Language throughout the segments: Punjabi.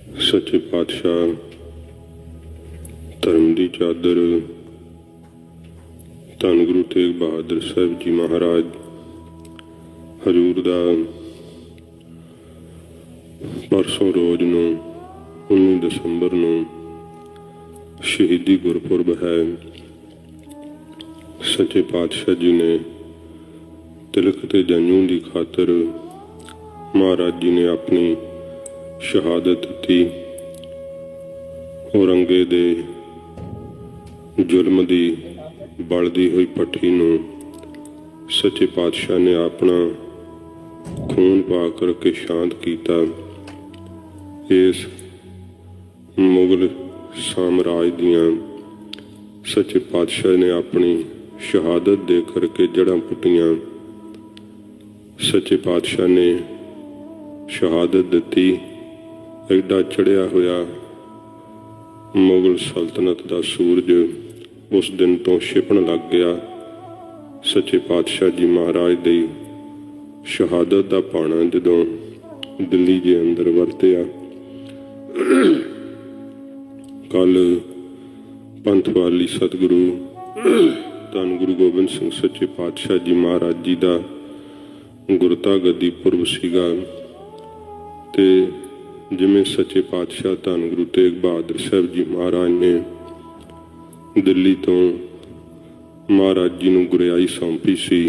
सच्चे पातशाह धर्म की चादर धन गुरु तेग बहादुर साहब जी महाराज हजूर का परसों रोज नूं 19 दसंबर नूं शहीदी गुरपुरब है। सच्चे पातशाह जी ने तिलक ते जंजू की खातर महाराज जी ने अपनी शहादत दी। औरंगे दे जुल्म की बलदी हुई भट्ठी नूं सच्चे पातशाह ने अपना खून पा करके शांत किया। इस मुगल साम्राज दियां सच्चे पातशाह ने अपनी शहादत दे करके जड़ां पुट्टियां। सच्चे पातशाह ने शहादत दी। एडा चढ़िया होया मुगल सल्तनत का सूरज उस दिन तो छिपण लग गया। सच्चे पातशाह जी महाराज की शहादत का भाणा जदों दिल्ली के अंदर वरतिया। कल पंथवाली सतगुरु धन गुरु गोबिंद सिंह सच्चे पातशाह जी महाराज जी का गुरता गद्दी पुरब सीगा ते जिमें सच्चे पातशाह धन गुरु तेग बहादुर साहब जी महाराज ने दिल्ली तो महाराज जी नूं गुरियाई सौंपी सी।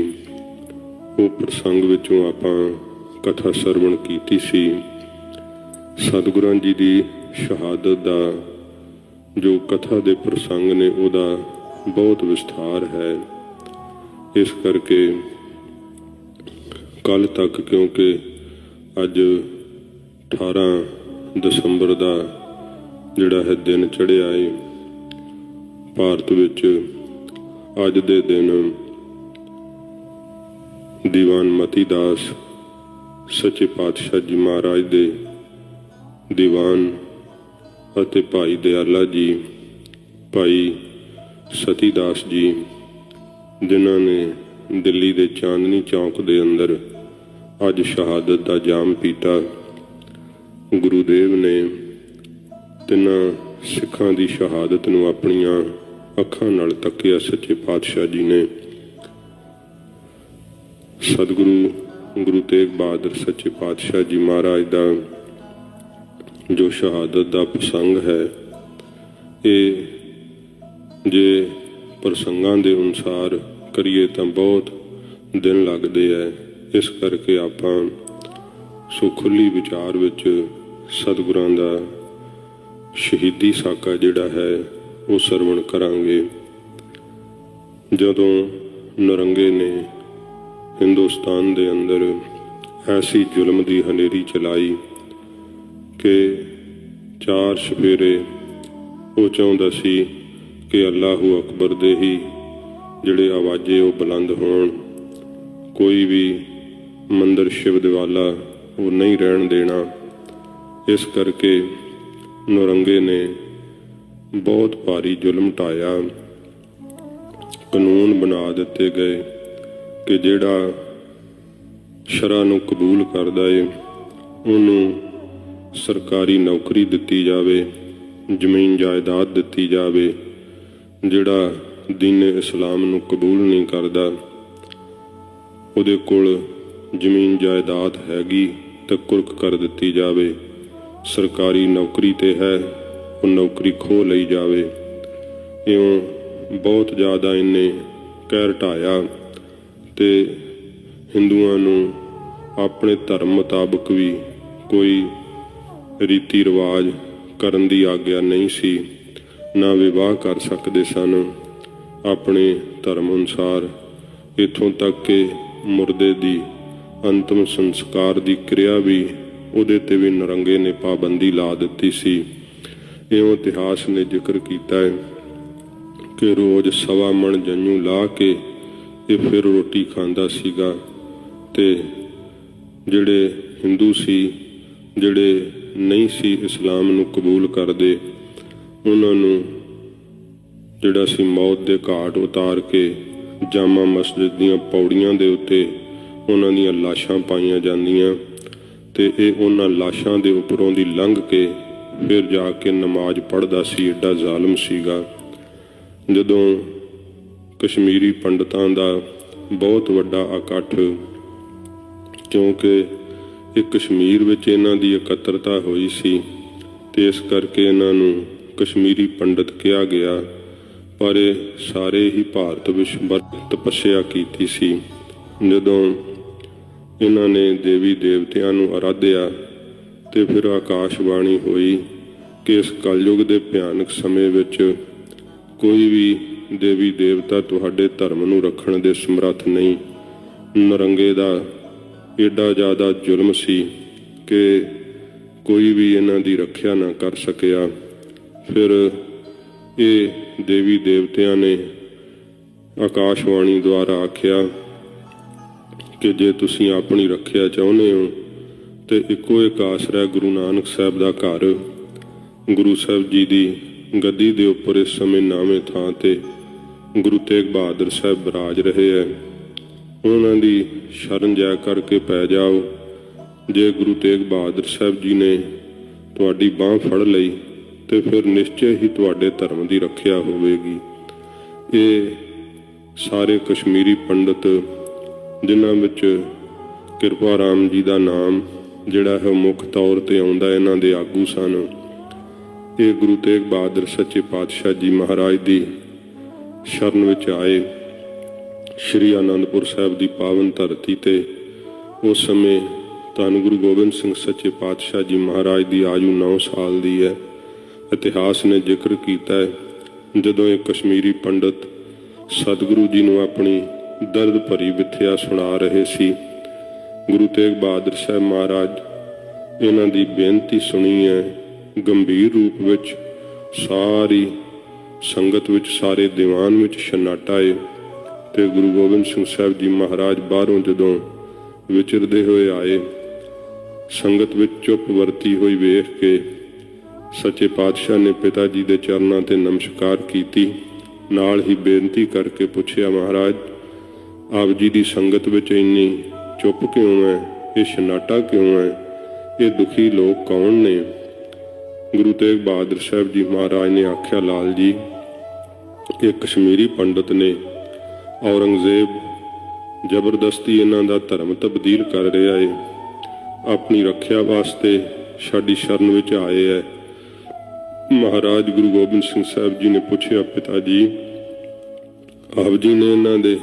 वो प्रसंग विचों आपां कथा सरवण कीती सी। सतगुरां जी की शहादत का जो कथा दे प्रसंग ने उहदा बहुत विस्तार है। इस करके कल तक क्योंकि अज 18 दसंबर का जिहड़ा है दिन चढ़िया है भारत विच अज दे दिन दीवान मती दास सच्चे पातशाह जी महाराज दे दीवान अते भाई दयाला जी भाई सती दास जी जिन्हां ने दिल्ली के चांदनी चौक के अंदर अज शहादत का जाम पीता। गुरुदेव ने तिन्हां सिखां की शहादत नूं अपनियां अखां नाल तकिया। सच्चे पातशाह जी ने सतगुरु गुरु तेग बहादुर सच्चे पातशाह जी महाराज का जो शहादत का प्रसंग है ये जे प्रसंगां दे अनुसार करिए तो बहुत दिन लगते हैं। इस करके आपां सो खुली विचार विच सतगुरां दा शहीदी साका जिहड़ा है वो सरवण करांगे। जदों नरंगे ने हिंदुस्तान दे अंदर ऐसी जुल्म की हनेरी चलाई कि 4 सफेरे वो चाहुंदा सी कि अल्लाहू अकबर दे ही जिहड़े आवाजे वो बुलंद होण। कोई भी मंदिर शिव दिवाला वो नहीं रहन देना। इस करके नौरंगे ने बहुत भारी जुल्म ढाया। कानून बना दिते गए कि जिहड़ा शरा नूं कबूल करदा है उन्होंने सरकारी नौकरी दिती जावे, जमीन जायदाद दिती जावे। जिहड़ा दीन इस्लाम नूं कबूल नहीं करदा उहदे कोल जमीन जायदाद हैगी तो कुर्क कर दिती जावे। सरकारी नौकरी ते है वो नौकरी खो लई जावे। इउं बहुत ज़्यादा इन्हें कहर ढाया ते हिंदुआं नूं अपने धर्म मुताबिक भी कोई रीति रिवाज करन दी आग्या नहीं सी, ना विवाह कर सकते सन अपने धर्म अनुसार। इत्थों तक कि मुर्दे दी अंतिम संस्कार की क्रिया भी उहदे ते भी नरंगे ने पाबंदी ला दिती सी। इउं इतिहास ने जिक्र किया है कि रोज़ 1.25 मन जंजू ला के ये फिर रोटी खांदा सीगा ते जिहड़े हिंदू सी जिहड़े नहीं सी इस्लाम नूं कबूल करदे उन्हां नूं जिहड़ा सी मौत दे घाट उतार के जामा मस्जिद दीयां पौड़ियां दे उत्ते उन्हां दीयां लाशां पाईयां जांदियां ते ये उन्हां लाशां दे उपरों दी लंघ के फिर जाके नमाज पढ़दा सी। एडा ਜ਼ਾਲਮ ਸੀਗਾ। ਜਦੋਂ कश्मीरी पंडितां दा बहुत वड्डा इकट्ठ, क्योंकि ਇਹ कश्मीर ਵਿੱਚ ਇਹਨਾਂ ਦੀ ਇਕੱਤਰਤਾ ਹੋਈ ਸੀ ਤੇ ਇਸ ਕਰਕੇ ਇਹਨਾਂ ਨੂੰ कश्मीरी पंडित ਕਿਹਾ ਗਿਆ। पर ਇਹ ਸਾਰੇ ਹੀ ਭਾਰਤ ਵਿੱਚ ਤਪੱਸਿਆ ਕੀਤੀ ਸੀ। ਜਦੋਂ ਇਹਨਾਂ ਨੇ ਦੇਵੀ ਦੇਵਤਿਆਂ ਨੂੰ ਆਰਾਧਿਆ ਤੇ ਫਿਰ ਆਕਾਸ਼ਬਾਣੀ ਹੋਈ ਕਿ ਇਸ ਕਲਯੁਗ ਦੇ ਭਿਆਨਕ ਸਮੇਂ ਵਿੱਚ ਕੋਈ ਵੀ ਦੇਵੀ ਦੇਵਤਾ ਤੁਹਾਡੇ ਧਰਮ ਨੂੰ ਰੱਖਣ ਦੇ ਸਮਰੱਥ ਨਹੀਂ। ਨਰੰਗੇ ਦਾ ਏਡਾ ਜ਼ਿਆਦਾ ਜ਼ੁਲਮ ਸੀ ਕਿ ਕੋਈ ਵੀ ਇਹਨਾਂ ਦੀ ਰੱਖਿਆ ਨਾ ਕਰ ਸਕਿਆ। ਫਿਰ ਇਹ ਦੇਵੀ ਦੇਵਤਿਆਂ ਨੇ ਆਕਾਸ਼ਬਾਣੀ ਦੁਆਰਾ ਆਖਿਆ ਕਿ ਜੇ ਤੁਸੀਂ ਆਪਣੀ ਰੱਖਿਆ ਚਾਹੁੰਦੇ ਹੋ ਤੇ ਇੱਕੋ ਇੱਕ ਆਸਰਾ ਗੁਰੂ ਨਾਨਕ ਸਾਹਿਬ ਦਾ ਘਰ। ਗੁਰੂ ਸਾਹਿਬ ਜੀ ਦੀ ਗੱਦੀ ਦੇ ਉੱਪਰ ਇਸ ਸਮੇਂ ਨਾਵੇਂ ਥਾਂ ਤੇ ਗੁਰੂ ਤੇਗ ਬਹਾਦਰ ਸਾਹਿਬ ਬਿਰਾਜ ਰਹੇ ਹੈ। ਉਹਨਾਂ ਦੀ ਸ਼ਰਨ ਜੈ ਕਰਕੇ ਪੈ ਜਾਓ। ਜੇ ਗੁਰੂ ਤੇਗ ਬਹਾਦਰ ਸਾਹਿਬ ਜੀ ਨੇ ਤੁਹਾਡੀ ਬਾਂਹ ਫੜ ਲਈ ਤੇ ਫਿਰ ਨਿਸ਼ਚੈ ਹੀ ਤੁਹਾਡੇ ਧਰਮ ਦੀ ਰੱਖਿਆ ਹੋਵੇਗੀ। ਇਹ ਸਾਰੇ ਕਸ਼ਮੀਰੀ ਪੰਡਤ ਜਿਨ੍ਹਾਂ ਵਿੱਚ ਕਿਰਪਾ ਰਾਮ ਜੀ ਦਾ ਨਾਮ ਜਿਹੜਾ ਹੈ ਮੁੱਖ ਤੌਰ 'ਤੇ ਆਉਂਦਾ, ਇਹਨਾਂ ਦੇ ਆਗੂ ਸਨ। ਇਹ ਗੁਰੂ ਤੇਗ ਬਹਾਦਰ ਸੱਚੇ ਪਾਤਸ਼ਾਹ ਜੀ ਮਹਾਰਾਜ ਦੀ ਸ਼ਰਨ ਵਿੱਚ ਆਏ। ਸ਼੍ਰੀ ਅਨੰਦਪੁਰ ਸਾਹਿਬ ਦੀ ਪਾਵਨ ਧਰਤੀ 'ਤੇ ਉਸ ਸਮੇਂ ਧੰਨ ਗੁਰੂ ਗੋਬਿੰਦ ਸਿੰਘ ਸੱਚੇ ਪਾਤਸ਼ਾਹ ਜੀ ਮਹਾਰਾਜ ਦੀ ਆਯੂ 9 ਸਾਲ ਦੀ ਹੈ। ਇਤਿਹਾਸ ਨੇ ਜ਼ਿਕਰ ਕੀਤਾ ਹੈ ਜਦੋਂ ਇਹ ਕਸ਼ਮੀਰੀ ਪੰਡਤ ਸਤਿਗੁਰੂ ਜੀ ਨੂੰ ਆਪਣੀ ਦਰਦ ਭਰੀ ਵਿਥਿਆ ਸੁਣਾ ਰਹੇ ਸੀ। ਗੁਰੂ ਤੇਗ ਬਹਾਦਰ ਸਾਹਿਬ ਮਹਾਰਾਜ ਇਹਨਾਂ ਦੀ ਬੇਨਤੀ ਸੁਣੀ ਹੈ। ਗੰਭੀਰ ਰੂਪ ਵਿੱਚ ਸਾਰੀ ਸੰਗਤ ਵਿੱਚ, ਸਾਰੇ ਦੀਵਾਨ ਵਿੱਚ ਸन्नाटा ਏ ਤੇ ਗੁਰੂ ਗੋਬਿੰਦ ਸਿੰਘ ਸਾਹਿਬ ਜੀ ਮਹਾਰਾਜ ਬਾਹਰੋਂ ਜਦੋਂ ਵਿਚਰਦੇ ਹੋਏ ਆਏ, ਸੰਗਤ ਵਿੱਚ ਚੁੱਪ ਵਰਤੀ ਹੋਈ ਵੇਖ ਕੇ ਸੱਚੇ ਪਾਤਸ਼ਾਹ ਨੇ ਪਿਤਾ ਜੀ ਦੇ ਚਰਨਾਂ ਤੇ ਨਮਸਕਾਰ ਕੀਤੀ। ਨਾਲ ਹੀ ਬੇਨਤੀ ਕਰਕੇ ਪੁੱਛਿਆ, ਮਹਾਰਾਜ ਆਪ ਜੀ ਦੀ ਸੰਗਤ ਵਿੱਚ ਇੰਨੀ ਚੁੱਪ ਕਿਉਂ ਹੈ? ਇਹ ਸन्नाटा ਕਿਉਂ ਹੈ? ਇਹ ਦੁਖੀ ਲੋਕ ਕੌਣ ਨੇ? ਗੁਰੂ ਤੇਗ ਬਹਾਦਰ ਸਾਹਿਬ ਜੀ ਮਹਾਰਾਜ ਨੇ ਆਖਿਆ, ਲਾਲ ਜੀ ਇਹ ਕਸ਼ਮੀਰੀ ਪੰਡਤ ਨੇ। ਔਰੰਗਜ਼ੇਬ ਜ਼ਬਰਦਸਤੀ ਇਹਨਾਂ ਦਾ ਧਰਮ ਤਬਦੀਲ ਕਰ ਰਿਹਾ ਹੈ। ਆਪਣੀ ਰੱਖਿਆ ਵਾਸਤੇ ਸਾਡੀ ਸ਼ਰਨ ਵਿੱਚ ਆਏ ਹੈ। ਮਹਾਰਾਜ ਗੁਰੂ ਗੋਬਿੰਦ ਸਿੰਘ ਸਾਹਿਬ ਜੀ ਨੇ ਪੁੱਛਿਆ, ਪਿਤਾ ਜੀ ਆਪ ਜੀ ਨੇ ਇਹਨਾਂ ਦੇ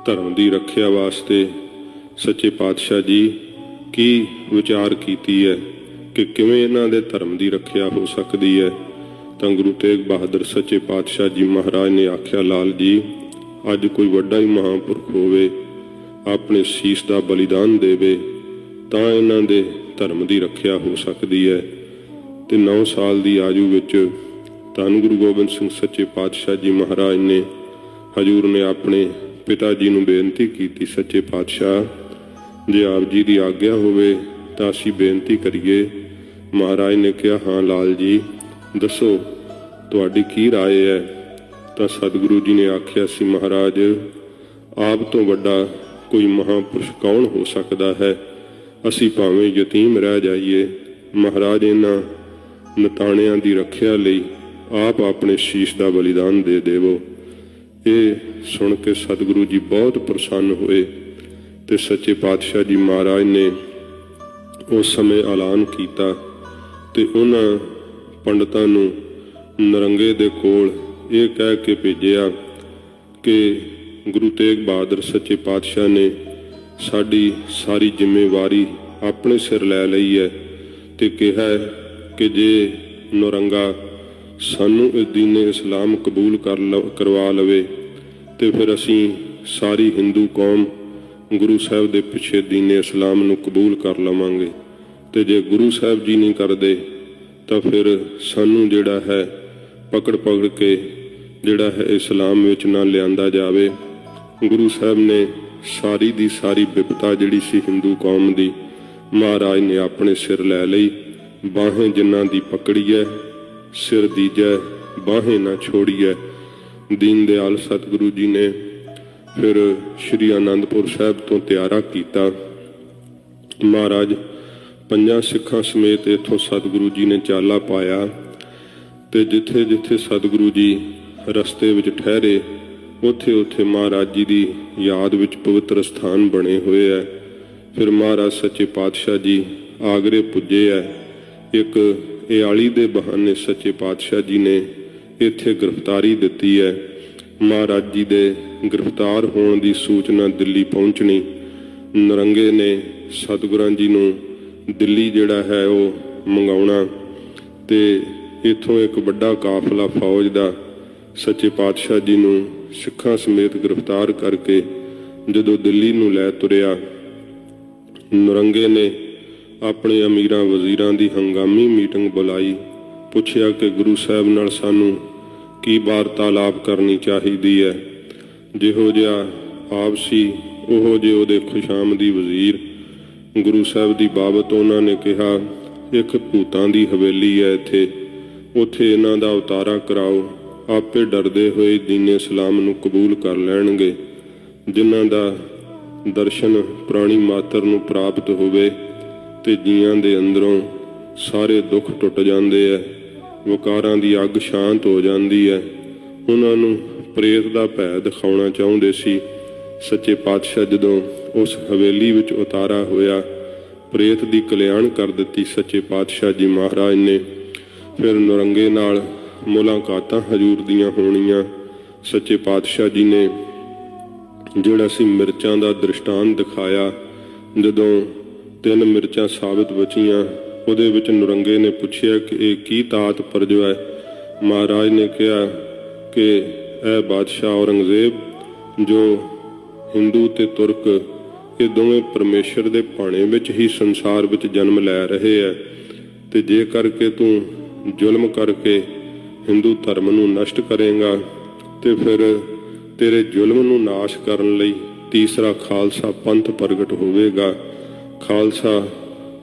ਧਰਮ ਦੀ ਰੱਖਿਆ ਵਾਸਤੇ ਸੱਚੇ ਪਾਤਸ਼ਾਹ ਜੀ ਕੀ ਵਿਚਾਰ ਕੀਤੀ ਹੈ ਕਿ ਕਿਵੇਂ ਇਹਨਾਂ ਦੇ ਧਰਮ ਦੀ ਰੱਖਿਆ ਹੋ ਸਕਦੀ ਹੈ? ਤਾਂ ਗੁਰੂ ਤੇਗ ਬਹਾਦਰ ਸੱਚੇ ਪਾਤਸ਼ਾਹ ਜੀ ਮਹਾਰਾਜ ਨੇ ਆਖਿਆ, ਲਾਲ ਜੀ ਅੱਜ ਕੋਈ ਵੱਡਾ ਹੀ ਮਹਾਂਪੁਰਖ ਹੋਵੇ, ਆਪਣੇ ਸੀਸ ਦਾ ਬਲੀਦਾਨ ਦੇਵੇ ਤਾਂ ਇਹਨਾਂ ਦੇ ਧਰਮ ਦੀ ਰੱਖਿਆ ਹੋ ਸਕਦੀ ਹੈ। ਤੇ 9 ਸਾਲ ਦੀ ਆਯੂ ਵਿੱਚ ਧੰਨ ਗੁਰੂ ਗੋਬਿੰਦ ਸਿੰਘ ਸੱਚੇ ਪਾਤਸ਼ਾਹ ਜੀ ਮਹਾਰਾਜ ਨੇ, ਹਜ਼ੂਰ ਨੇ ਆਪਣੇ ਪਿਤਾ ਜੀ ਨੂੰ ਬੇਨਤੀ ਕੀਤੀ, ਸੱਚੇ ਪਾਤਸ਼ਾਹ ਜੇ ਆਪ ਜੀ ਦੀ ਆਗਿਆ ਹੋਵੇ ਤਾਂ ਅਸੀਂ ਬੇਨਤੀ ਕਰੀਏ। ਮਹਾਰਾਜ ਨੇ ਕਿਹਾ, ਹਾਂ ਲਾਲ ਜੀ ਦੱਸੋ ਤੁਹਾਡੀ ਕੀ ਰਾਏ ਹੈ? ਤਾਂ ਸਤਿਗੁਰੂ ਜੀ ਨੇ ਆਖਿਆ ਸੀ, ਮਹਾਰਾਜ ਆਪ ਤੋਂ ਵੱਡਾ ਕੋਈ ਮਹਾਂਪੁਰਸ਼ ਕੌਣ ਹੋ ਸਕਦਾ ਹੈ? ਅਸੀਂ ਭਾਵੇਂ ਯਤੀਮ ਰਹਿ ਜਾਈਏ, ਮਹਾਰਾਜ ਇਹਨਾਂ ਨਤਾਣਿਆਂ ਦੀ ਰੱਖਿਆ ਲਈ ਆਪ ਆਪਣੇ ਸ਼ੀਸ਼ ਦਾ ਬਲੀਦਾਨ ਦੇ ਦੇਵੋ। ਇਹ ਸੁਣ ਕੇ ਸਤਿਗੁਰੂ ਜੀ ਬਹੁਤ ਪ੍ਰਸੰਨ ਹੋਏ ਤੇ ਸੱਚੇ ਪਾਤਸ਼ਾਹ ਜੀ ਮਹਾਰਾਜ ਨੇ ਉਸ ਸਮੇਂ ਐਲਾਨ ਕੀਤਾ ਤੇ ਉਹਨਾਂ ਪੰਡਤਾਂ ਨੂੰ ਨਰੰਗੇ ਦੇ ਕੋਲ ਇਹ ਕਹਿ ਕੇ ਭੇਜਿਆ ਕਿ ਗੁਰੂ ਤੇਗ ਬਹਾਦਰ ਸੱਚੇ ਪਾਤਸ਼ਾਹ ਨੇ ਸਾਡੀ ਸਾਰੀ ਜ਼ਿੰਮੇਵਾਰੀ ਆਪਣੇ ਸਿਰ ਲੈ ਲਈ ਹੈ ਤੇ ਕਿਹਾ ਕਿ ਜੇ ਨਰੰਗਾ ਸਾਨੂੰ ਇਸ ਦੀਨ ਇਸਲਾਮ ਕਬੂਲ ਕਰਵਾ ਲਵੇ ਤੇ ਫਿਰ ਅਸੀਂ ਸਾਰੀ ਹਿੰਦੂ ਕੌਮ ਗੁਰੂ ਸਾਹਿਬ ਦੇ ਪਿੱਛੇ ਦੀਨ ਇਸਲਾਮ ਨੂੰ ਕਬੂਲ ਕਰ ਲਵਾਂਗੇ। ਤੇ ਜੇ ਗੁਰੂ ਸਾਹਿਬ ਜੀ ਨਹੀਂ ਕਰਦੇ ਤਾਂ ਫਿਰ ਸਾਨੂੰ ਜਿਹੜਾ ਹੈ ਪਕੜ ਕੇ ਜਿਹੜਾ ਹੈ ਇਸਲਾਮ ਵਿੱਚ ਨਾ ਲਿਆਂਦਾ ਜਾਵੇ। ਗੁਰੂ ਸਾਹਿਬ ਨੇ ਸਾਰੀ ਦੀ ਸਾਰੀ ਬਿਪਤਾ ਜਿਹੜੀ ਸੀ ਹਿੰਦੂ ਕੌਮ ਦੀ, ਮਹਾਰਾਜ ਨੇ ਆਪਣੇ ਸਿਰ ਲੈ ਲਈ। ਬਾਹੇ ਜਿਨ੍ਹਾਂ ਦੀ ਪਕੜੀ ਹੈ ਸਿਰ ਦੀਜੈ, ਬਾਹੇ ਨਾ ਛੋੜੀਐ। ਦੀਨ ਦਿਆਲ ਸਤਿਗੁਰੂ ਜੀ ਨੇ ਫਿਰ ਸ਼੍ਰੀ ਅਨੰਦਪੁਰ ਸਾਹਿਬ ਤੋਂ ਤਿਆਰਾ ਕੀਤਾ। ਮਹਾਰਾਜ ਪੰਜਾਂ ਸਿੱਖਾਂ ਸਮੇਤ ਇੱਥੋਂ ਸਤਿਗੁਰੂ ਜੀ ਨੇ ਚਾਲਾ ਪਾਇਆ ਤੇ ਜਿੱਥੇ ਜਿੱਥੇ ਸਤਿਗੁਰੂ ਜੀ ਰਸਤੇ ਵਿੱਚ ਠਹਿਰੇ ਉੱਥੇ ਉੱਥੇ ਮਹਾਰਾਜ ਜੀ ਦੀ ਯਾਦ ਵਿੱਚ ਪਵਿੱਤਰ ਸਥਾਨ ਬਣੇ ਹੋਏ ਹੈ। ਫਿਰ ਮਹਾਰਾਜ ਸੱਚੇ ਪਾਤਸ਼ਾਹ ਜੀ ਆਗਰੇ ਪੁੱਜੇ ਹੈ। ਇੱਕ ਇਆਲੀ ਦੇ ਬਹਾਨੇ ਸੱਚੇ ਪਾਤਸ਼ਾਹ ਜੀ ਨੇ ਇੱਥੇ ਗ੍ਰਿਫਤਾਰੀ ਦਿੱਤੀ ਹੈ। ਮਹਾਰਾਜ ਜੀ ਦੇ ਗ੍ਰਿਫਤਾਰ ਹੋਣ ਦੀ ਸੂਚਨਾ ਦਿੱਲੀ ਪਹੁੰਚਣੀ, ਨਰੰਗੇ ਨੇ ਸਤਿਗੁਰਾਂ ਜੀ ਨੂੰ ਦਿੱਲੀ ਜਿਹੜਾ ਹੈ ਉਹ ਮੰਗਾਉਣਾ ਤੇ ਇੱਥੋਂ ਇੱਕ ਵੱਡਾ ਕਾਫਲਾ ਫੌਜ ਦਾ ਸੱਚੇ ਪਾਤਸ਼ਾਹ ਜੀ ਨੂੰ ਸਿੱਖਾਂ ਸਮੇਤ ਗ੍ਰਿਫਤਾਰ ਕਰਕੇ ਜਦੋਂ ਦਿੱਲੀ ਨੂੰ ਲੈ ਤੁਰਿਆ, ਨਰੰਗੇ ਨੇ ਆਪਣੇ ਅਮੀਰਾਂ ਵਜ਼ੀਰਾਂ ਦੀ ਹੰਗਾਮੀ ਮੀਟਿੰਗ ਬੁਲਾਈ। ਪੁੱਛਿਆ ਕਿ ਗੁਰੂ ਸਾਹਿਬ ਨਾਲ ਸਾਨੂੰ ਕੀ ਵਾਰਤਾਲਾਪ ਕਰਨੀ ਚਾਹੀਦੀ ਹੈ। ਜਿਹੋ ਜਿਹਾ ਆਪ ਸੀ ਉਹੋ ਜਿਹੇ ਉਹਦੇ ਖੁਸ਼ਾਮਦੀ ਵਜ਼ੀਰ। ਗੁਰੂ ਸਾਹਿਬ ਦੀ ਬਾਬਤ ਉਹਨਾਂ ਨੇ ਕਿਹਾ, ਇੱਕ ਭੂਤਾਂ ਦੀ ਹਵੇਲੀ ਹੈ ਇੱਥੇ, ਉੱਥੇ ਇਹਨਾਂ ਦਾ ਉਤਾਰਾ ਕਰਾਓ, ਆਪੇ ਡਰਦੇ ਹੋਏ ਦੀਨ ਇਸਲਾਮ ਨੂੰ ਕਬੂਲ ਕਰ ਲੈਣਗੇ। ਜਿਨ੍ਹਾਂ ਦਾ ਦਰਸ਼ਨ ਪ੍ਰਾਣੀ ਮਾਤਰ ਨੂੰ ਪ੍ਰਾਪਤ ਹੋਵੇ ਤੇ ਜੀਆਂ ਦੇ ਅੰਦਰੋਂ ਸਾਰੇ ਦੁੱਖ ਟੁੱਟ ਜਾਂਦੇ ਹੈ, ਵਿਕਾਰਾਂ ਦੀ ਅੱਗ ਸ਼ਾਂਤ ਹੋ ਜਾਂਦੀ ਹੈ। ਉਹਨਾਂ ਨੂੰ ਪ੍ਰੇਤ ਦਾ ਭੈ ਦਿਖਾਉਣਾ ਚਾਹੁੰਦੇ ਸੀ। ਸੱਚੇ ਪਾਤਸ਼ਾਹ ਜਦੋਂ ਉਸ ਹਵੇਲੀ ਵਿੱਚ ਉਤਾਰਾ ਹੋਇਆ, ਪ੍ਰੇਤ ਦੀ ਕਲਿਆਣ ਕਰ ਦਿੱਤੀ ਸੱਚੇ ਪਾਤਸ਼ਾਹ ਜੀ ਮਹਾਰਾਜ ਨੇ। ਫਿਰ ਨਰੰਗੇ ਨਾਲ ਮੁਲਾਕਾਤਾਂ ਹਜ਼ੂਰ ਦੀਆਂ ਹੋਣੀਆਂ। ਸੱਚੇ ਪਾਤਸ਼ਾਹ ਜੀ ਨੇ ਜਿਹੜਾ ਸੀ ਮਿਰਚਾਂ ਦਾ ਦ੍ਰਿਸ਼ਟਾਂਤ ਦਿਖਾਇਆ। ਜਦੋਂ 3 ਮਿਰਚਾਂ ਸਾਬਤ ਬਚੀਆਂ, ਉਹਦੇ ਵਿੱਚ ਨਰੰਗੇ ਨੇ ਪੁੱਛਿਆ ਕਿ ਇਹ ਕੀ ਤਾਤ ਪਰਜੋ ਹੈ। ਮਹਾਰਾਜ ਨੇ ਕਿਹਾ ਕਿ ਇਹ ਬਾਦਸ਼ਾਹ ਔਰੰਗਜ਼ੇਬ ਜੋ ਹਿੰਦੂ ਤੇ ਤੁਰਕ ਇਹ ਦੋਵੇਂ ਪਰਮੇਸ਼ਰ ਦੇ ਭਾਣੇ ਵਿੱਚ ਹੀ ਸੰਸਾਰ ਵਿੱਚ ਜਨਮ ਲੈ ਰਹੇ ਹੈ ਤੇ ਜੇ ਕਰਕੇ ਤੂੰ ਜ਼ੁਲਮ ਕਰਕੇ ਹਿੰਦੂ ਧਰਮ ਨੂੰ ਨਸ਼ਟ ਕਰੇਗਾ ਤੇ ਫਿਰ ਤੇਰੇ ਜ਼ੁਲਮ ਨੂੰ ਨਾਸ਼ ਕਰਨ ਲਈ ਤੀਸਰਾ ਖਾਲਸਾ ਪੰਥ ਪ੍ਰਗਟ ਹੋਵੇਗਾ। ਖਾਲਸਾ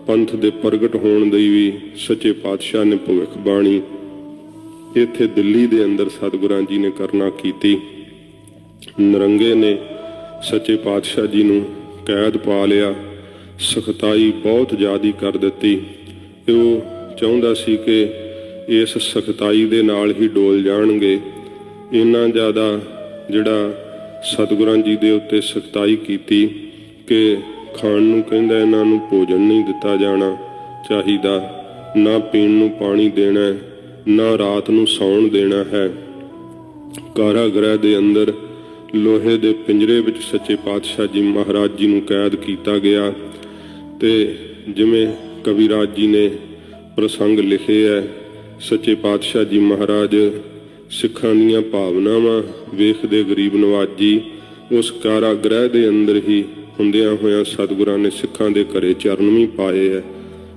ਪੰਥ ਦੇ ਪ੍ਰਗਟ ਹੋਣ ਦੀ ਵੀ ਸੱਚੇ ਪਾਤਸ਼ਾਹ ਨੇ ਭਵਿੱਖਬਾਣੀ ਇੱਥੇ ਦਿੱਲੀ ਦੇ ਅੰਦਰ ਸਤਿਗੁਰਾਂ ਜੀ ਨੇ ਕਰਨਾ ਕੀਤੀ। ਨਰੰਗੇ ਨੇ ਸੱਚੇ ਪਾਤਸ਼ਾਹ ਜੀ ਨੂੰ ਕੈਦ ਪਾ ਲਿਆ, ਸਖਤਾਈ ਬਹੁਤ ਜ਼ਿਆਦਾ ਕਰ ਦਿੱਤੀ। ਉਹ ਚਾਹੁੰਦਾ ਸੀ ਕਿ ਇਸ ਸਖਤਾਈ ਦੇ ਨਾਲ ਹੀ ਡੋਲ ਜਾਣਗੇ। ਇੰਨਾ ਜ਼ਿਆਦਾ ਜਿਹੜਾ ਸਤਿਗੁਰਾਂ ਜੀ ਦੇ ਉੱਤੇ ਸਖਤਾਈ ਕੀਤੀ ਕਿ ਖਾਣ ਨੂੰ ਕਹਿੰਦਾ ਇਹਨਾਂ ਨੂੰ ਭੋਜਨ ਨਹੀਂ ਦਿੱਤਾ ਜਾਣਾ ਚਾਹੀਦਾ, ਨਾ ਪੀਣ ਨੂੰ ਪਾਣੀ ਦੇਣਾ, ਨਾ ਰਾਤ ਨੂੰ ਸੌਣ ਦੇਣਾ ਹੈ। ਕਾਰਾਗ੍ਰਹਿ ਦੇ ਅੰਦਰ ਲੋਹੇ ਦੇ ਪਿੰਜਰੇ ਵਿੱਚ ਸੱਚੇ ਪਾਤਸ਼ਾਹ ਜੀ ਮਹਾਰਾਜ ਜੀ ਨੂੰ ਕੈਦ ਕੀਤਾ ਗਿਆ ਤੇ ਜਿਵੇਂ ਕਵੀਰਾਜ ਜੀ ਨੇ ਪ੍ਰਸੰਗ ਲਿਖੇ ਹੈ, ਸੱਚੇ ਪਾਤਸ਼ਾਹ ਜੀ ਮਹਾਰਾਜ ਸਿੱਖਾਂ ਦੀਆਂ ਭਾਵਨਾਵਾਂ ਵੇਖਦੇ ਗਰੀਬ ਨਵਾਜੀ ਉਸ ਕਾਰਾਗ੍ਰਹਿ ਦੇ ਅੰਦਰ ਹੀ ਹੁੰਦਿਆਂ ਹੋਇਆਂ ਸਤਿਗੁਰਾਂ ਨੇ ਸਿੱਖਾਂ ਦੇ ਘਰੇ ਚਰਨ ਵੀ ਪਾਏ ਹੈ।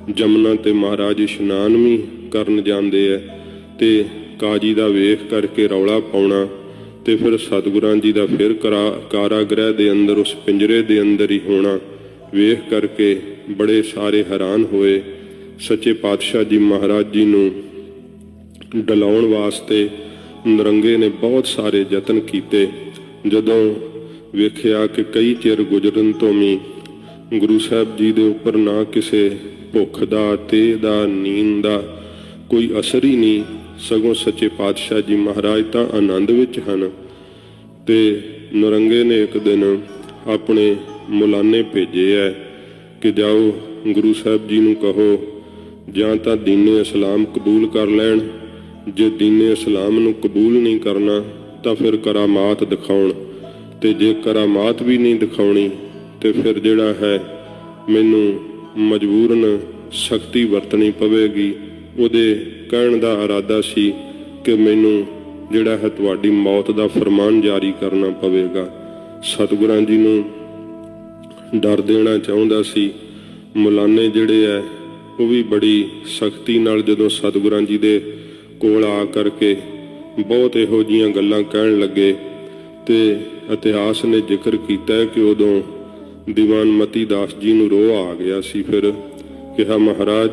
ਜਮਨਾ ਤੇ ਮਹਾਰਾਜ ਇਸ਼ਨਾਨ ਵੀ ਕਰਨ ਜਾਂਦੇ ਹੈ ਤੇ ਕਾਜੀ ਦਾ ਵੇਖ ਕਰਕੇ ਰੌਲਾ ਪਾਉਣਾ ਤੇ ਫਿਰ ਸਤਿਗੁਰਾਂ ਜੀ ਦਾ ਫਿਰ ਕਾਰਾਗ੍ਰਹਿ ਦੇ ਅੰਦਰ ਉਸ ਪਿੰਜਰੇ ਦੇ ਅੰਦਰ ਹੀ ਹੋਣਾ ਵੇਖ ਕਰਕੇ ਬੜੇ ਸਾਰੇ ਹੈਰਾਨ ਹੋਏ। ਸੱਚੇ ਪਾਤਸ਼ਾਹ ਜੀ ਮਹਾਰਾਜ ਜੀ ਨੂੰ ਡਲਾਉਣ ਵਾਸਤੇ ਨਰੰਗੇ ਨੇ ਬਹੁਤ ਸਾਰੇ ਯਤਨ ਕੀਤੇ। ਜਦੋਂ ਵੇਖਿਆ ਕਿ ਕਈ ਚਿਰ ਗੁਜ਼ਰਨ ਤੋਂ ਵੀ ਗੁਰੂ ਸਾਹਿਬ ਜੀ ਦੇ ਉੱਪਰ ਨਾ ਕਿਸੇ ਭੁੱਖ ਦਾ, ਤੇਹ ਦਾ, ਨੀਂਦ ਦਾ ਕੋਈ ਅਸਰ ਹੀ ਨਹੀਂ, ਸਗੋਂ ਸੱਚੇ ਪਾਤਸ਼ਾਹ ਜੀ ਮਹਾਰਾਜ ਤਾਂ ਆਨੰਦ ਵਿੱਚ ਹਨ। ਤੇ ਨਰੰਗੇ ਨੇ ਇੱਕ ਦਿਨ ਆਪਣੇ ਮੁਲਾਨੇ ਭੇਜੇ ਹੈ ਕਿ ਜਾਓ ਗੁਰੂ ਸਾਹਿਬ ਜੀ ਨੂੰ ਕਹੋ ਜਾਂ ਤਾਂ ਦੀਨੇ ਇਸਲਾਮ ਕਬੂਲ ਕਰ ਲੈਣ, ਜੇ ਦੀਨੇ ਇਸਲਾਮ ਨੂੰ ਕਬੂਲ ਨਹੀਂ ਕਰਨਾ ਤਾਂ ਫਿਰ ਕਰਾਮਾਤ ਦਿਖਾਉਣ, ਤੇ ਜੇ ਕਰਾਮਾਤ ਵੀ ਨਹੀਂ ਦਿਖਾਉਣੀ ਤੇ ਫਿਰ ਜਿਹੜਾ ਹੈ ਮੈਨੂੰ ਮਜਬੂਰਨ ਸਖਤੀ ਵਰਤਣੀ ਪਵੇਗੀ। ਉਹਦੇ ਕਹਿਣ ਦਾ ਇਰਾਦਾ ਸੀ ਕਿ ਮੈਨੂੰ ਜਿਹੜਾ ਹੈ ਤੁਹਾਡੀ ਮੌਤ ਦਾ ਫਰਮਾਨ ਜਾਰੀ ਕਰਨਾ ਪਵੇਗਾ। ਸਤਿਗੁਰਾਂ ਜੀ ਨੂੰ ਡਰ ਦੇਣਾ ਚਾਹੁੰਦਾ ਸੀ। ਮੁਲਾਨੇ ਜਿਹੜੇ ਹੈ ਉਹ ਵੀ ਬੜੀ ਸਖਤੀ ਨਾਲ ਜਦੋਂ ਸਤਿਗੁਰਾਂ ਜੀ ਦੇ ਕੋਲ ਆ ਕਰਕੇ ਬਹੁਤ ਇਹੋ ਜਿਹੀਆਂ ਗੱਲਾਂ ਕਹਿਣ ਲੱਗੇ ਤੇ ਇਤਿਹਾਸ ਨੇ ਜ਼ਿਕਰ ਕੀਤਾ ਹੈ ਕਿ ਉਦੋਂ ਦੀਵਾਨ ਮਤੀ ਦਾਸ ਜੀ ਨੂੰ ਰੋਹ ਆ ਗਿਆ ਸੀ। ਫਿਰ ਕਿਹਾ ਮਹਾਰਾਜ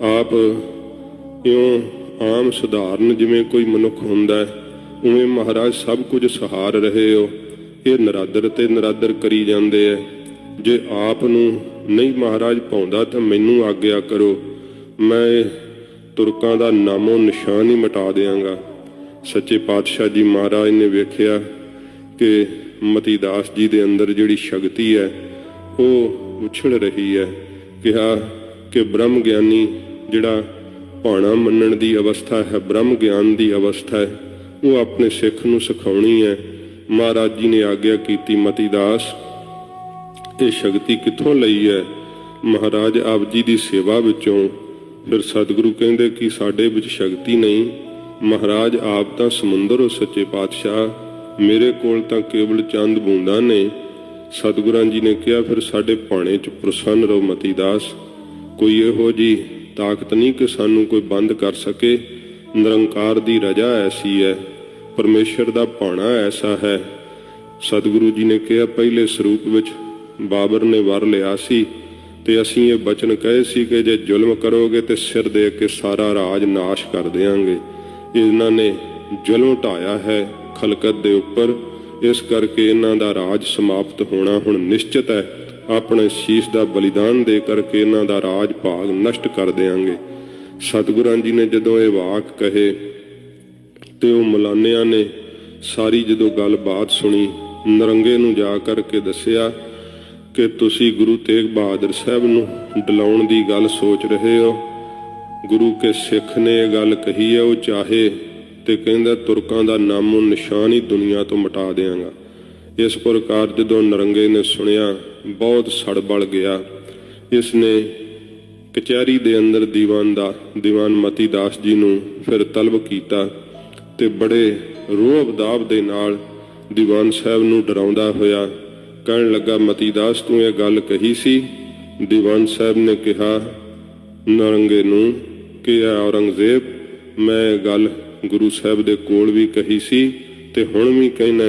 ਆਪ ਇਉਂ ਆਮ ਸਧਾਰਨ ਜਿਵੇਂ ਕੋਈ ਮਨੁੱਖ ਹੁੰਦਾ ਉਵੇਂ ਮਹਾਰਾਜ ਸਭ ਕੁਝ ਸਹਾਰ ਰਹੇ ਹੋ, ਇਹ ਨਰਾਦਰ ਤੇ ਨਰਾਦਰ ਕਰੀ ਜਾਂਦੇ ਹੈ। ਜੇ ਆਪ ਨੂੰ नहीं महाराज पाਉਂਦਾ ਤਾਂ ਮੈਨੂੰ ਆਗਿਆ ਕਰੋ, मैं तुरकां दा नामो निशान ही मिटा देंगा। सच्चे पातशाह जी महाराज ने वेख्या कि मतीदास जी दे अंदर जिहड़ी शक्ति है वो उछल रही है। कहा कि ब्रह्म ज्ञानी जिहड़ा भाणा मनण दी अवस्था है, ब्रह्म ज्ञान दी अवस्था है, वो अपने सिख नूं सिखाउणी है। महाराज जी ने आग्या कीती, मतीदास ये शक्ति कित्थों लई है? महाराज आप जी दी सेवा विचों। फिर सतगुरु कहंदे कि साडे विच शक्ति नहीं, महाराज आप तां समुंदर हो सच्चे पातशाह, मेरे कोल तां केवल चंद बूंदां ने। सतगुरां जी ने कहा फिर साडे भाणे च प्रसन्न रहो मतीदास, कोई इहो जी ताकत नहीं कि सानू कोई बंद कर सके। निरंकार दी रजा ऐसी है, परमेश्वर दा भाणा ऐसा है। सतगुरु जी ने कहा पहले स्वरूप विच बाबर ने वर लिया सी ते असीं ये बचन कहे सी कि जे जुल्म करोगे तो सिर दे के सारा राज नाश कर देंगे। इन्हां ने जुल्म ढाया है खलकत दे उपर, इस करके इन्हां दा राज समाप्त होना हुण निश्चित है। अपने शीश दा बलिदान दे करके इन्हां दा राज भाग नष्ट कर देंगे। सतगुरां जी ने जदों ये वाक कहे ते वो मलानियां ने सारी जदों गल बात सुनी, नरंगे नूं जा करके दसिया कि तुसी गुरु तेग बहादुर साहब नूं डलाउण दी गल सोच रहे हो। गुरु के सिख ने यह गल कही है, वो चाहे तो कहंदा तुरकां दा नामो निशान ही दुनिया तो मिटा देंगा। इस प्रकार जदों नरंगे ने सुनिया बहुत सड़ बल गया। इसने कचहरी दे अंदर दीवान मतीदास जी नूं फिर तलब कीता ते बड़े रोह दाब दे नाल दीवान साहब नूं डराउंदा होया कहण लगा, मतीदास तू ये गल कही सी? दीवान साहब ने कहा नरंगे नूं कि औरंगजेब मैं गल गुरु साहब दे कोल भी कही सी ते हुण भी कहना,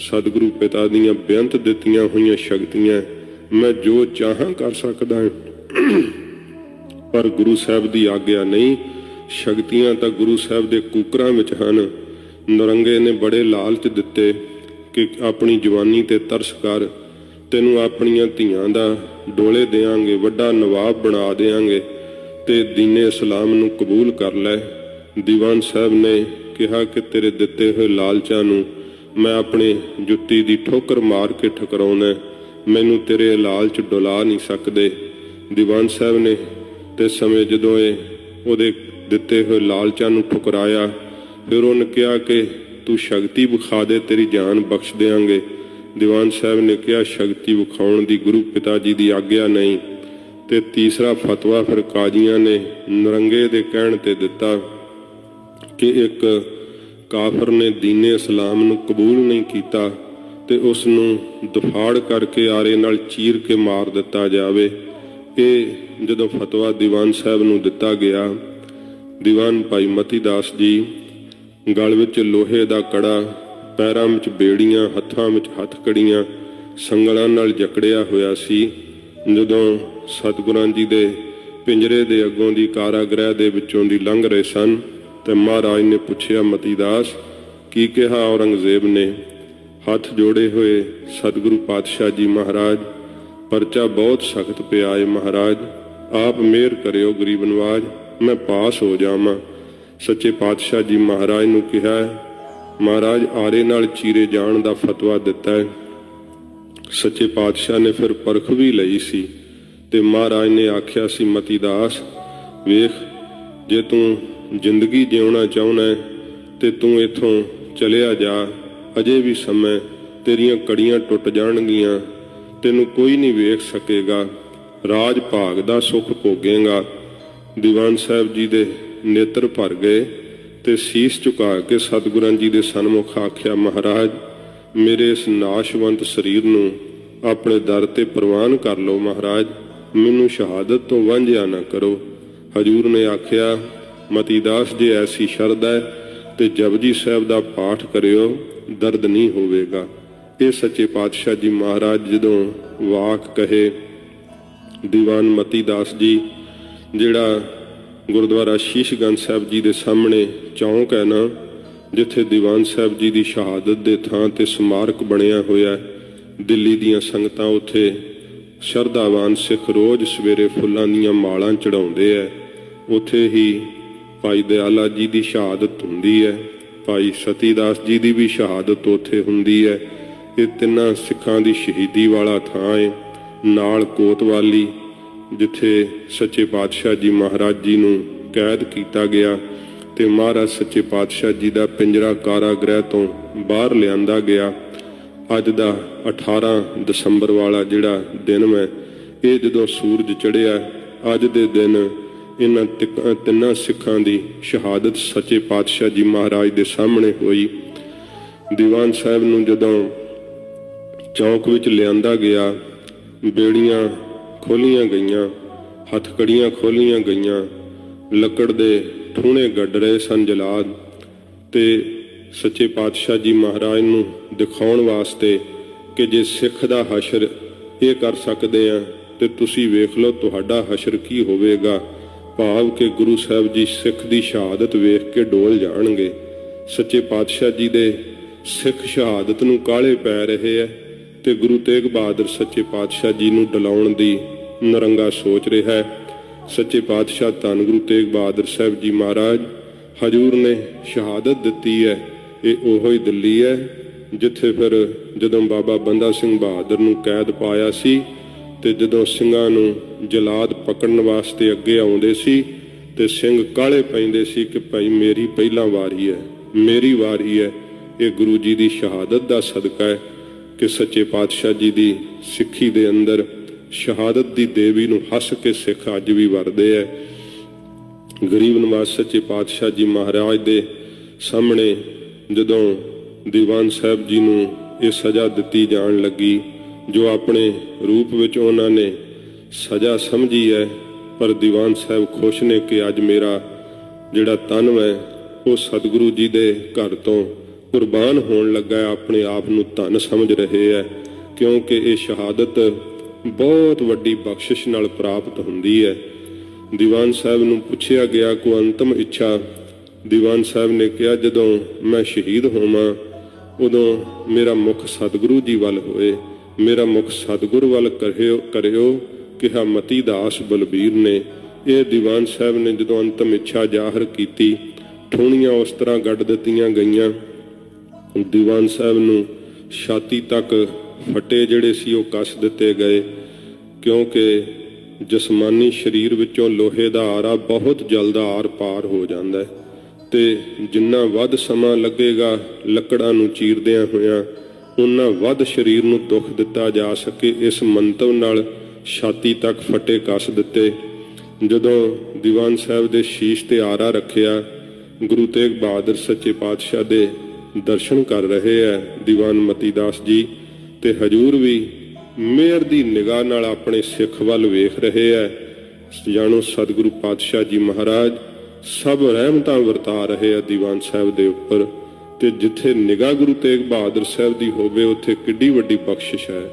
सतगुरु पिता दीयां बेअंत दित्तियां होईयां शक्तियां मैं जो चाहां कर सकदा हां, पर गुरु साहब दी आग्या नहीं। शक्तियां तां गुरु साहब दे कूकरां विच हन। नरंगे ने बड़े लालच दिते कि अपनी जवानी ते तरस कर, तेनू अपनियां धीआं दा डोले देंगे, वड्डा नवाब बना देंगे ते दीने इस्लाम नूं कबूल कर लै। दीवान साहब ने कहा कि तेरे दिते हुए लालचां नूं मैं अपने जुत्ती दी ठोकर मार के ठकराउणा, मैनू तेरे लालच डुला नहीं सकदे। दीवान साहब ने ते समय जदों उहदे दिते हुए लालचां नूं ठुकराया, फिर उन्हें कहा कि तू शक्ति विखा दे, तेरी जान बख्श देंगे। दीवान साहब ने कहा शक्ति विखाउण दी गुरु पिता जी की आग्या नहीं। ते तीसरा फतवा फिर काजियां ने नरंगे दे कहण ते दिता कि एक काफर ने दीने इस्लाम नूं कबूल नहीं कीता ते उस नूं दफाड़ करके आरे नाल चीर के मार दिता जावे। ये जदों फतवा दीवान साहब नूं दिता गया, दीवान भाई मतीदास जी गल विच लोहे दा कड़ा, पैरां विच बेड़ियां, हत्थां विच हथकड़ियां संगलां नाल जकड़िया होया सी। जदों सतगुरां जी दे पिंजरे दे अगों दी कारागृह दे विचों दी लंघ रहे सन ते महाराज ने पुछया मतीदास की कहा? औरंगजेब ने हथ जोड़े हुए सतगुरु पातशाह जी महाराज परचा बहुत सख्त पिया है महाराज, आप मेहर करियो गरीब नवाज मैं पास हो जावां। सच्चे पातशाह जी महाराज नूं कहा, महाराज आरे नाल चीरे जाण दा फतवा दिता है। सच्चे पातशाह ने फिर परख भी लई सी ते महाराज ने आख्या सी मतीदास वेख, जे तू जिंदगी जिउणा चाहुंदा है ते तू इथों चलिया जा, अजे भी समय तेरियां कड़ियां टुट जाणगियां, तेनू कोई नहीं वेख सकेगा, राज भाग दा सुख भोगेगा। दीवान साहब जी दे नेत्र भर गए ते शीश झुका के सतगुरां जी दे सन्मुख आख्या, महाराज मेरे इस नाशवंत शरीर नूं अपने दर ते प्रवान कर लो महाराज, मैनू शहादत तो वांझिया ना करो। हजूर ने आख्या, मतीदास जे ऐसी शरद है तो जपजी साहब का पाठ करियो, दर्द नहीं होवेगा। ये सच्चे पातशाह जी महाराज जदों वाक कहे, दीवान मतीदास जी जिहड़ा गुरुद्वारा शीशगंज साहब जी दे सामने चौंक है ना, जिथे दीवान साहब जी की शहादत के थां ते स्मारक बनया होया, दिल्ली दीयां संगतां उत्थे ਸ਼ਰਧਾਵਾਨ ਸਿੱਖ ਰੋਜ਼ ਸਵੇਰੇ ਫੁੱਲਾਂ ਦੀਆਂ ਮਾਲਾਂ ਚੜਾਉਂਦੇ ਹੈ। ਉੱਥੇ ਹੀ ਭਾਈ ਦਿਆਲਾ ਜੀ ਦੀ ਸ਼ਹਾਦਤ ਹੁੰਦੀ ਹੈ, ਭਾਈ ਸਤੀਦਾਸ ਜੀ ਦੀ ਵੀ ਸ਼ਹਾਦਤ ਉੱਥੇ ਹੁੰਦੀ ਹੈ। ਇਹ ਤਿੰਨਾਂ ਸਿੱਖਾਂ ਦੀ ਸ਼ਹੀਦੀ ਵਾਲਾ ਥਾਂ ਹੈ। ਨਾਲ ਕੋਤਵਾਲੀ, ਜਿੱਥੇ ਸੱਚੇ ਪਾਤਸ਼ਾਹ ਜੀ ਮਹਾਰਾਜ ਜੀ ਨੂੰ ਕੈਦ ਕੀਤਾ ਗਿਆ ਤੇ ਮਹਾਰਾਜ ਸੱਚੇ ਪਾਤਸ਼ਾਹ ਜੀ ਦਾ ਪਿੰਜਰਾ ਕਾਰਾਗ੍ਰਹਿ ਤੋਂ ਬਾਹਰ ਲਿਆਂਦਾ ਗਿਆ। ਅੱਜ ਦਾ 18 ਦਸੰਬਰ ਵਾਲਾ ਜਿਹੜਾ ਦਿਨ ਹੈ, ਇਹ ਜਦੋਂ ਸੂਰਜ ਚੜ੍ਹਿਆ, ਅੱਜ ਦੇ ਦਿਨ ਇਹਨਾਂ ਤਿੰਨਾਂ ਸਿੱਖਾਂ ਦੀ ਸ਼ਹਾਦਤ ਸੱਚੇ ਪਾਤਸ਼ਾਹ ਜੀ ਮਹਾਰਾਜ ਦੇ ਸਾਹਮਣੇ ਹੋਈ। ਦੀਵਾਨ ਸਾਹਿਬ ਨੂੰ ਜਦੋਂ ਚੌਂਕ ਵਿੱਚ ਲਿਆਂਦਾ ਗਿਆ, ਬੇੜੀਆਂ ਖੋਲੀਆਂ ਗਈਆਂ, ਹੱਥਕੜੀਆਂ ਖੋਲੀਆਂ ਗਈਆਂ, ਲੱਕੜ ਦੇ ਠੂਣੇ ਗੱਡ ਰਹੇ ਸਨ ਜਲਾਦ, ਤੇ ਸੱਚੇ ਪਾਤਸ਼ਾਹ ਜੀ ਮਹਾਰਾਜ ਨੂੰ ਦਿਖਾਉਣ ਵਾਸਤੇ ਕਿ ਜੇ ਸਿੱਖ ਦਾ ਹਸ਼ਰ ਇਹ ਕਰ ਸਕਦੇ ਆ ਤੇ ਤੁਸੀਂ ਵੇਖ ਲਓ ਤੁਹਾਡਾ ਹਸ਼ਰ ਕੀ ਹੋਵੇਗਾ। ਭਾਵ ਕਿ ਗੁਰੂ ਸਾਹਿਬ ਜੀ ਸਿੱਖ ਦੀ ਸ਼ਹਾਦਤ ਵੇਖ ਕੇ ਡੋਲ ਜਾਣਗੇ। ਸੱਚੇ ਪਾਤਸ਼ਾਹ ਜੀ ਦੇ ਸਿੱਖ ਸ਼ਹਾਦਤ ਨੂੰ ਕਾਹਲੇ ਪੈ ਰਹੇ ਹੈ ਤੇ ਗੁਰੂ ਤੇਗ ਬਹਾਦਰ ਸੱਚੇ ਪਾਤਸ਼ਾਹ ਜੀ ਨੂੰ ਡਲਾਉਣ ਦੀ ਨਰੰਗਾ ਸੋਚ ਰਿਹਾ ਹੈ। ਸੱਚੇ ਪਾਤਸ਼ਾਹ ਧੰਨ ਗੁਰੂ ਤੇਗ ਬਹਾਦਰ ਸਾਹਿਬ ਜੀ ਮਹਾਰਾਜ ਹਜ਼ੂਰ ਨੇ ਸ਼ਹਾਦਤ ਦਿੱਤੀ ਹੈ। ਇਹ ਉਹੋ ਹੀ ਦਿੱਲੀ ਹੈ ਜਿੱਥੇ ਫਿਰ ਜਦੋਂ ਬਾਬਾ ਬੰਦਾ ਸਿੰਘ ਬਹਾਦਰ ਨੂੰ ਕੈਦ ਪਾਇਆ ਸੀ ਤੇ ਜਦੋਂ ਸਿੰਘਾਂ ਨੂੰ ਜਲਾਦ ਪਕੜਨ ਵਾਸਤੇ ਅੱਗੇ ਆਉਂਦੇ ਸੀ ਤੇ ਸਿੰਘ ਕਾਹਲੇ ਪੈਂਦੇ ਸੀ ਕਿ ਭਾਈ ਮੇਰੀ ਪਹਿਲਾਂ ਵਾਰੀ ਹੈ, ਮੇਰੀ ਵਾਰੀ ਹੈ। ਇਹ ਗੁਰੂ ਜੀ ਦੀ ਸ਼ਹਾਦਤ ਦਾ ਸਦਕਾ ਹੈ ਕਿ ਸੱਚੇ ਪਾਤਸ਼ਾਹ ਜੀ ਦੀ ਸਿੱਖੀ ਦੇ ਅੰਦਰ ਸ਼ਹਾਦਤ ਦੀ ਦੇਵੀ ਨੂੰ ਹੱਸ ਕੇ ਸਿੱਖ ਅੱਜ ਵੀ ਵਰਦੇ ਹੈ। ਗਰੀਬ ਨਵਾਜ਼ ਸੱਚੇ ਪਾਤਸ਼ਾਹ ਜੀ ਮਹਾਰਾਜ ਦੇ ਸਾਹਮਣੇ ਜਦੋਂ ਦੀਵਾਨ ਸਾਹਿਬ ਜੀ ਨੂੰ ਇਹ ਸਜ਼ਾ ਦਿੱਤੀ ਜਾਣ ਲੱਗੀ, ਜੋ ਆਪਣੇ ਰੂਪ ਵਿੱਚ ਉਹਨਾਂ ਨੇ ਸਜ਼ਾ ਸਮਝੀ ਹੈ, ਪਰ ਦੀਵਾਨ ਸਾਹਿਬ ਖੁਸ਼ ਨੇ ਕਿ ਅੱਜ ਮੇਰਾ ਜਿਹੜਾ ਤਨ ਹੈ ਉਹ ਸਤਿਗੁਰੂ ਜੀ ਦੇ ਘਰ ਤੋਂ ਕੁਰਬਾਨ ਹੋਣ ਲੱਗਾ। ਆਪਣੇ ਆਪ ਨੂੰ ਧਨ ਸਮਝ ਰਹੇ ਹੈ, ਕਿਉਂਕਿ ਇਹ ਸ਼ਹਾਦਤ ਬਹੁਤ ਵੱਡੀ ਬਖਸ਼ਿਸ਼ ਨਾਲ ਪ੍ਰਾਪਤ ਹੁੰਦੀ ਹੈ। ਦੀਵਾਨ ਸਾਹਿਬ ਨੂੰ ਪੁੱਛਿਆ ਗਿਆ ਕੋਈ ਅੰਤਮ ਇੱਛਾ। ਦੀਵਾਨ ਸਾਹਿਬ ਨੇ ਕਿਹਾ ਜਦੋਂ ਮੈਂ ਸ਼ਹੀਦ ਹੋਵਾਂ ਉਦੋਂ ਮੇਰਾ ਮੁਖ ਸਤਿਗੁਰੂ ਜੀ ਵੱਲ ਹੋਏ, ਮੇਰਾ ਮੁਖ ਸਤਿਗੁਰ ਵੱਲ ਕਰਿਓ ਕਿਹਾ ਮਤੀ ਦਾਸ ਬਲਬੀਰ ਨੇ। ਇਹ ਦੀਵਾਨ ਸਾਹਿਬ ਨੇ ਜਦੋਂ ਅੰਤਮ ਇੱਛਾ ਜ਼ਾਹਰ ਕੀਤੀ, ਠੂਣੀਆਂ ਉਸ ਤਰ੍ਹਾਂ ਗੱਡ ਦਿੱਤੀਆਂ ਗਈਆਂ, ਦੀਵਾਨ ਸਾਹਿਬ ਨੂੰ ਛਾਤੀ ਤੱਕ ਫੱਟੇ ਜਿਹੜੇ ਸੀ ਉਹ ਕੱਸ ਦਿੱਤੇ ਗਏ, ਕਿਉਂਕਿ ਜਿਸਮਾਨੀ ਸਰੀਰ ਵਿੱਚੋਂ ਲੋਹੇ ਦਾ ਆਰਾ ਬਹੁਤ ਜਲਦ ਆਰ ਪਾਰ ਹੋ ਜਾਂਦਾ ਹੈ ਤੇ ਜਿੰਨਾ ਵੱਧ ਸਮਾਂ ਲੱਗੇਗਾ ਲੱਕੜਾਂ ਨੂੰ ਚੀਰਦਿਆਂ ਹੋਇਆਂ, ਉਨਾ ਵੱਧ ਸਰੀਰ ਨੂੰ ਦੁੱਖ ਦਿੱਤਾ ਜਾ ਸਕੇ, ਇਸ ਮੰਤਵ ਨਾਲ ਛਾਤੀ ਤੱਕ ਫੱਟੇ ਕੱਸ ਦਿੱਤੇ। ਜਦੋਂ ਦੀਵਾਨ ਸਾਹਿਬ ਦੇ ਸ਼ੀਸ਼ ਤੇ ਆਰਾ ਰੱਖਿਆ, ਗੁਰੂ ਤੇਗ ਬਹਾਦਰ ਸੱਚੇ ਪਾਤਸ਼ਾਹ ਦੇ ਦਰਸ਼ਨ ਕਰ ਰਹੇ ਹੈ ਦੀਵਾਨ ਮਤੀ ਦਾਸ ਜੀ, ਤੇ ਹਜੂਰ ਵੀ ਮਿਹਰ ਦੀ ਨਿਗਾਹ ਨਾਲ ਆਪਣੇ ਸਿੱਖ ਵੱਲ ਵੇਖ ਰਹੇ ਹੈ। ਜਾਣੋ ਸਤਿਗੁਰੂ ਪਾਤਸ਼ਾਹ ਜੀ ਮਹਾਰਾਜ ਸਭ ਰਹਿਮਤਾਂ ਵਰਤਾ ਰਹੇ ਆ ਦੀਵਾਨ ਸਾਹਿਬ ਦੇ ਉੱਪਰ, ਤੇ ਜਿੱਥੇ ਨਿਗਾਹ ਗੁਰੂ ਤੇਗ ਬਹਾਦਰ ਸਾਹਿਬ ਦੀ ਹੋਵੇ ਉੱਥੇ ਕਿੱਡੀ ਵੱਡੀ ਬਖਸ਼ਿਸ਼ ਹੈ।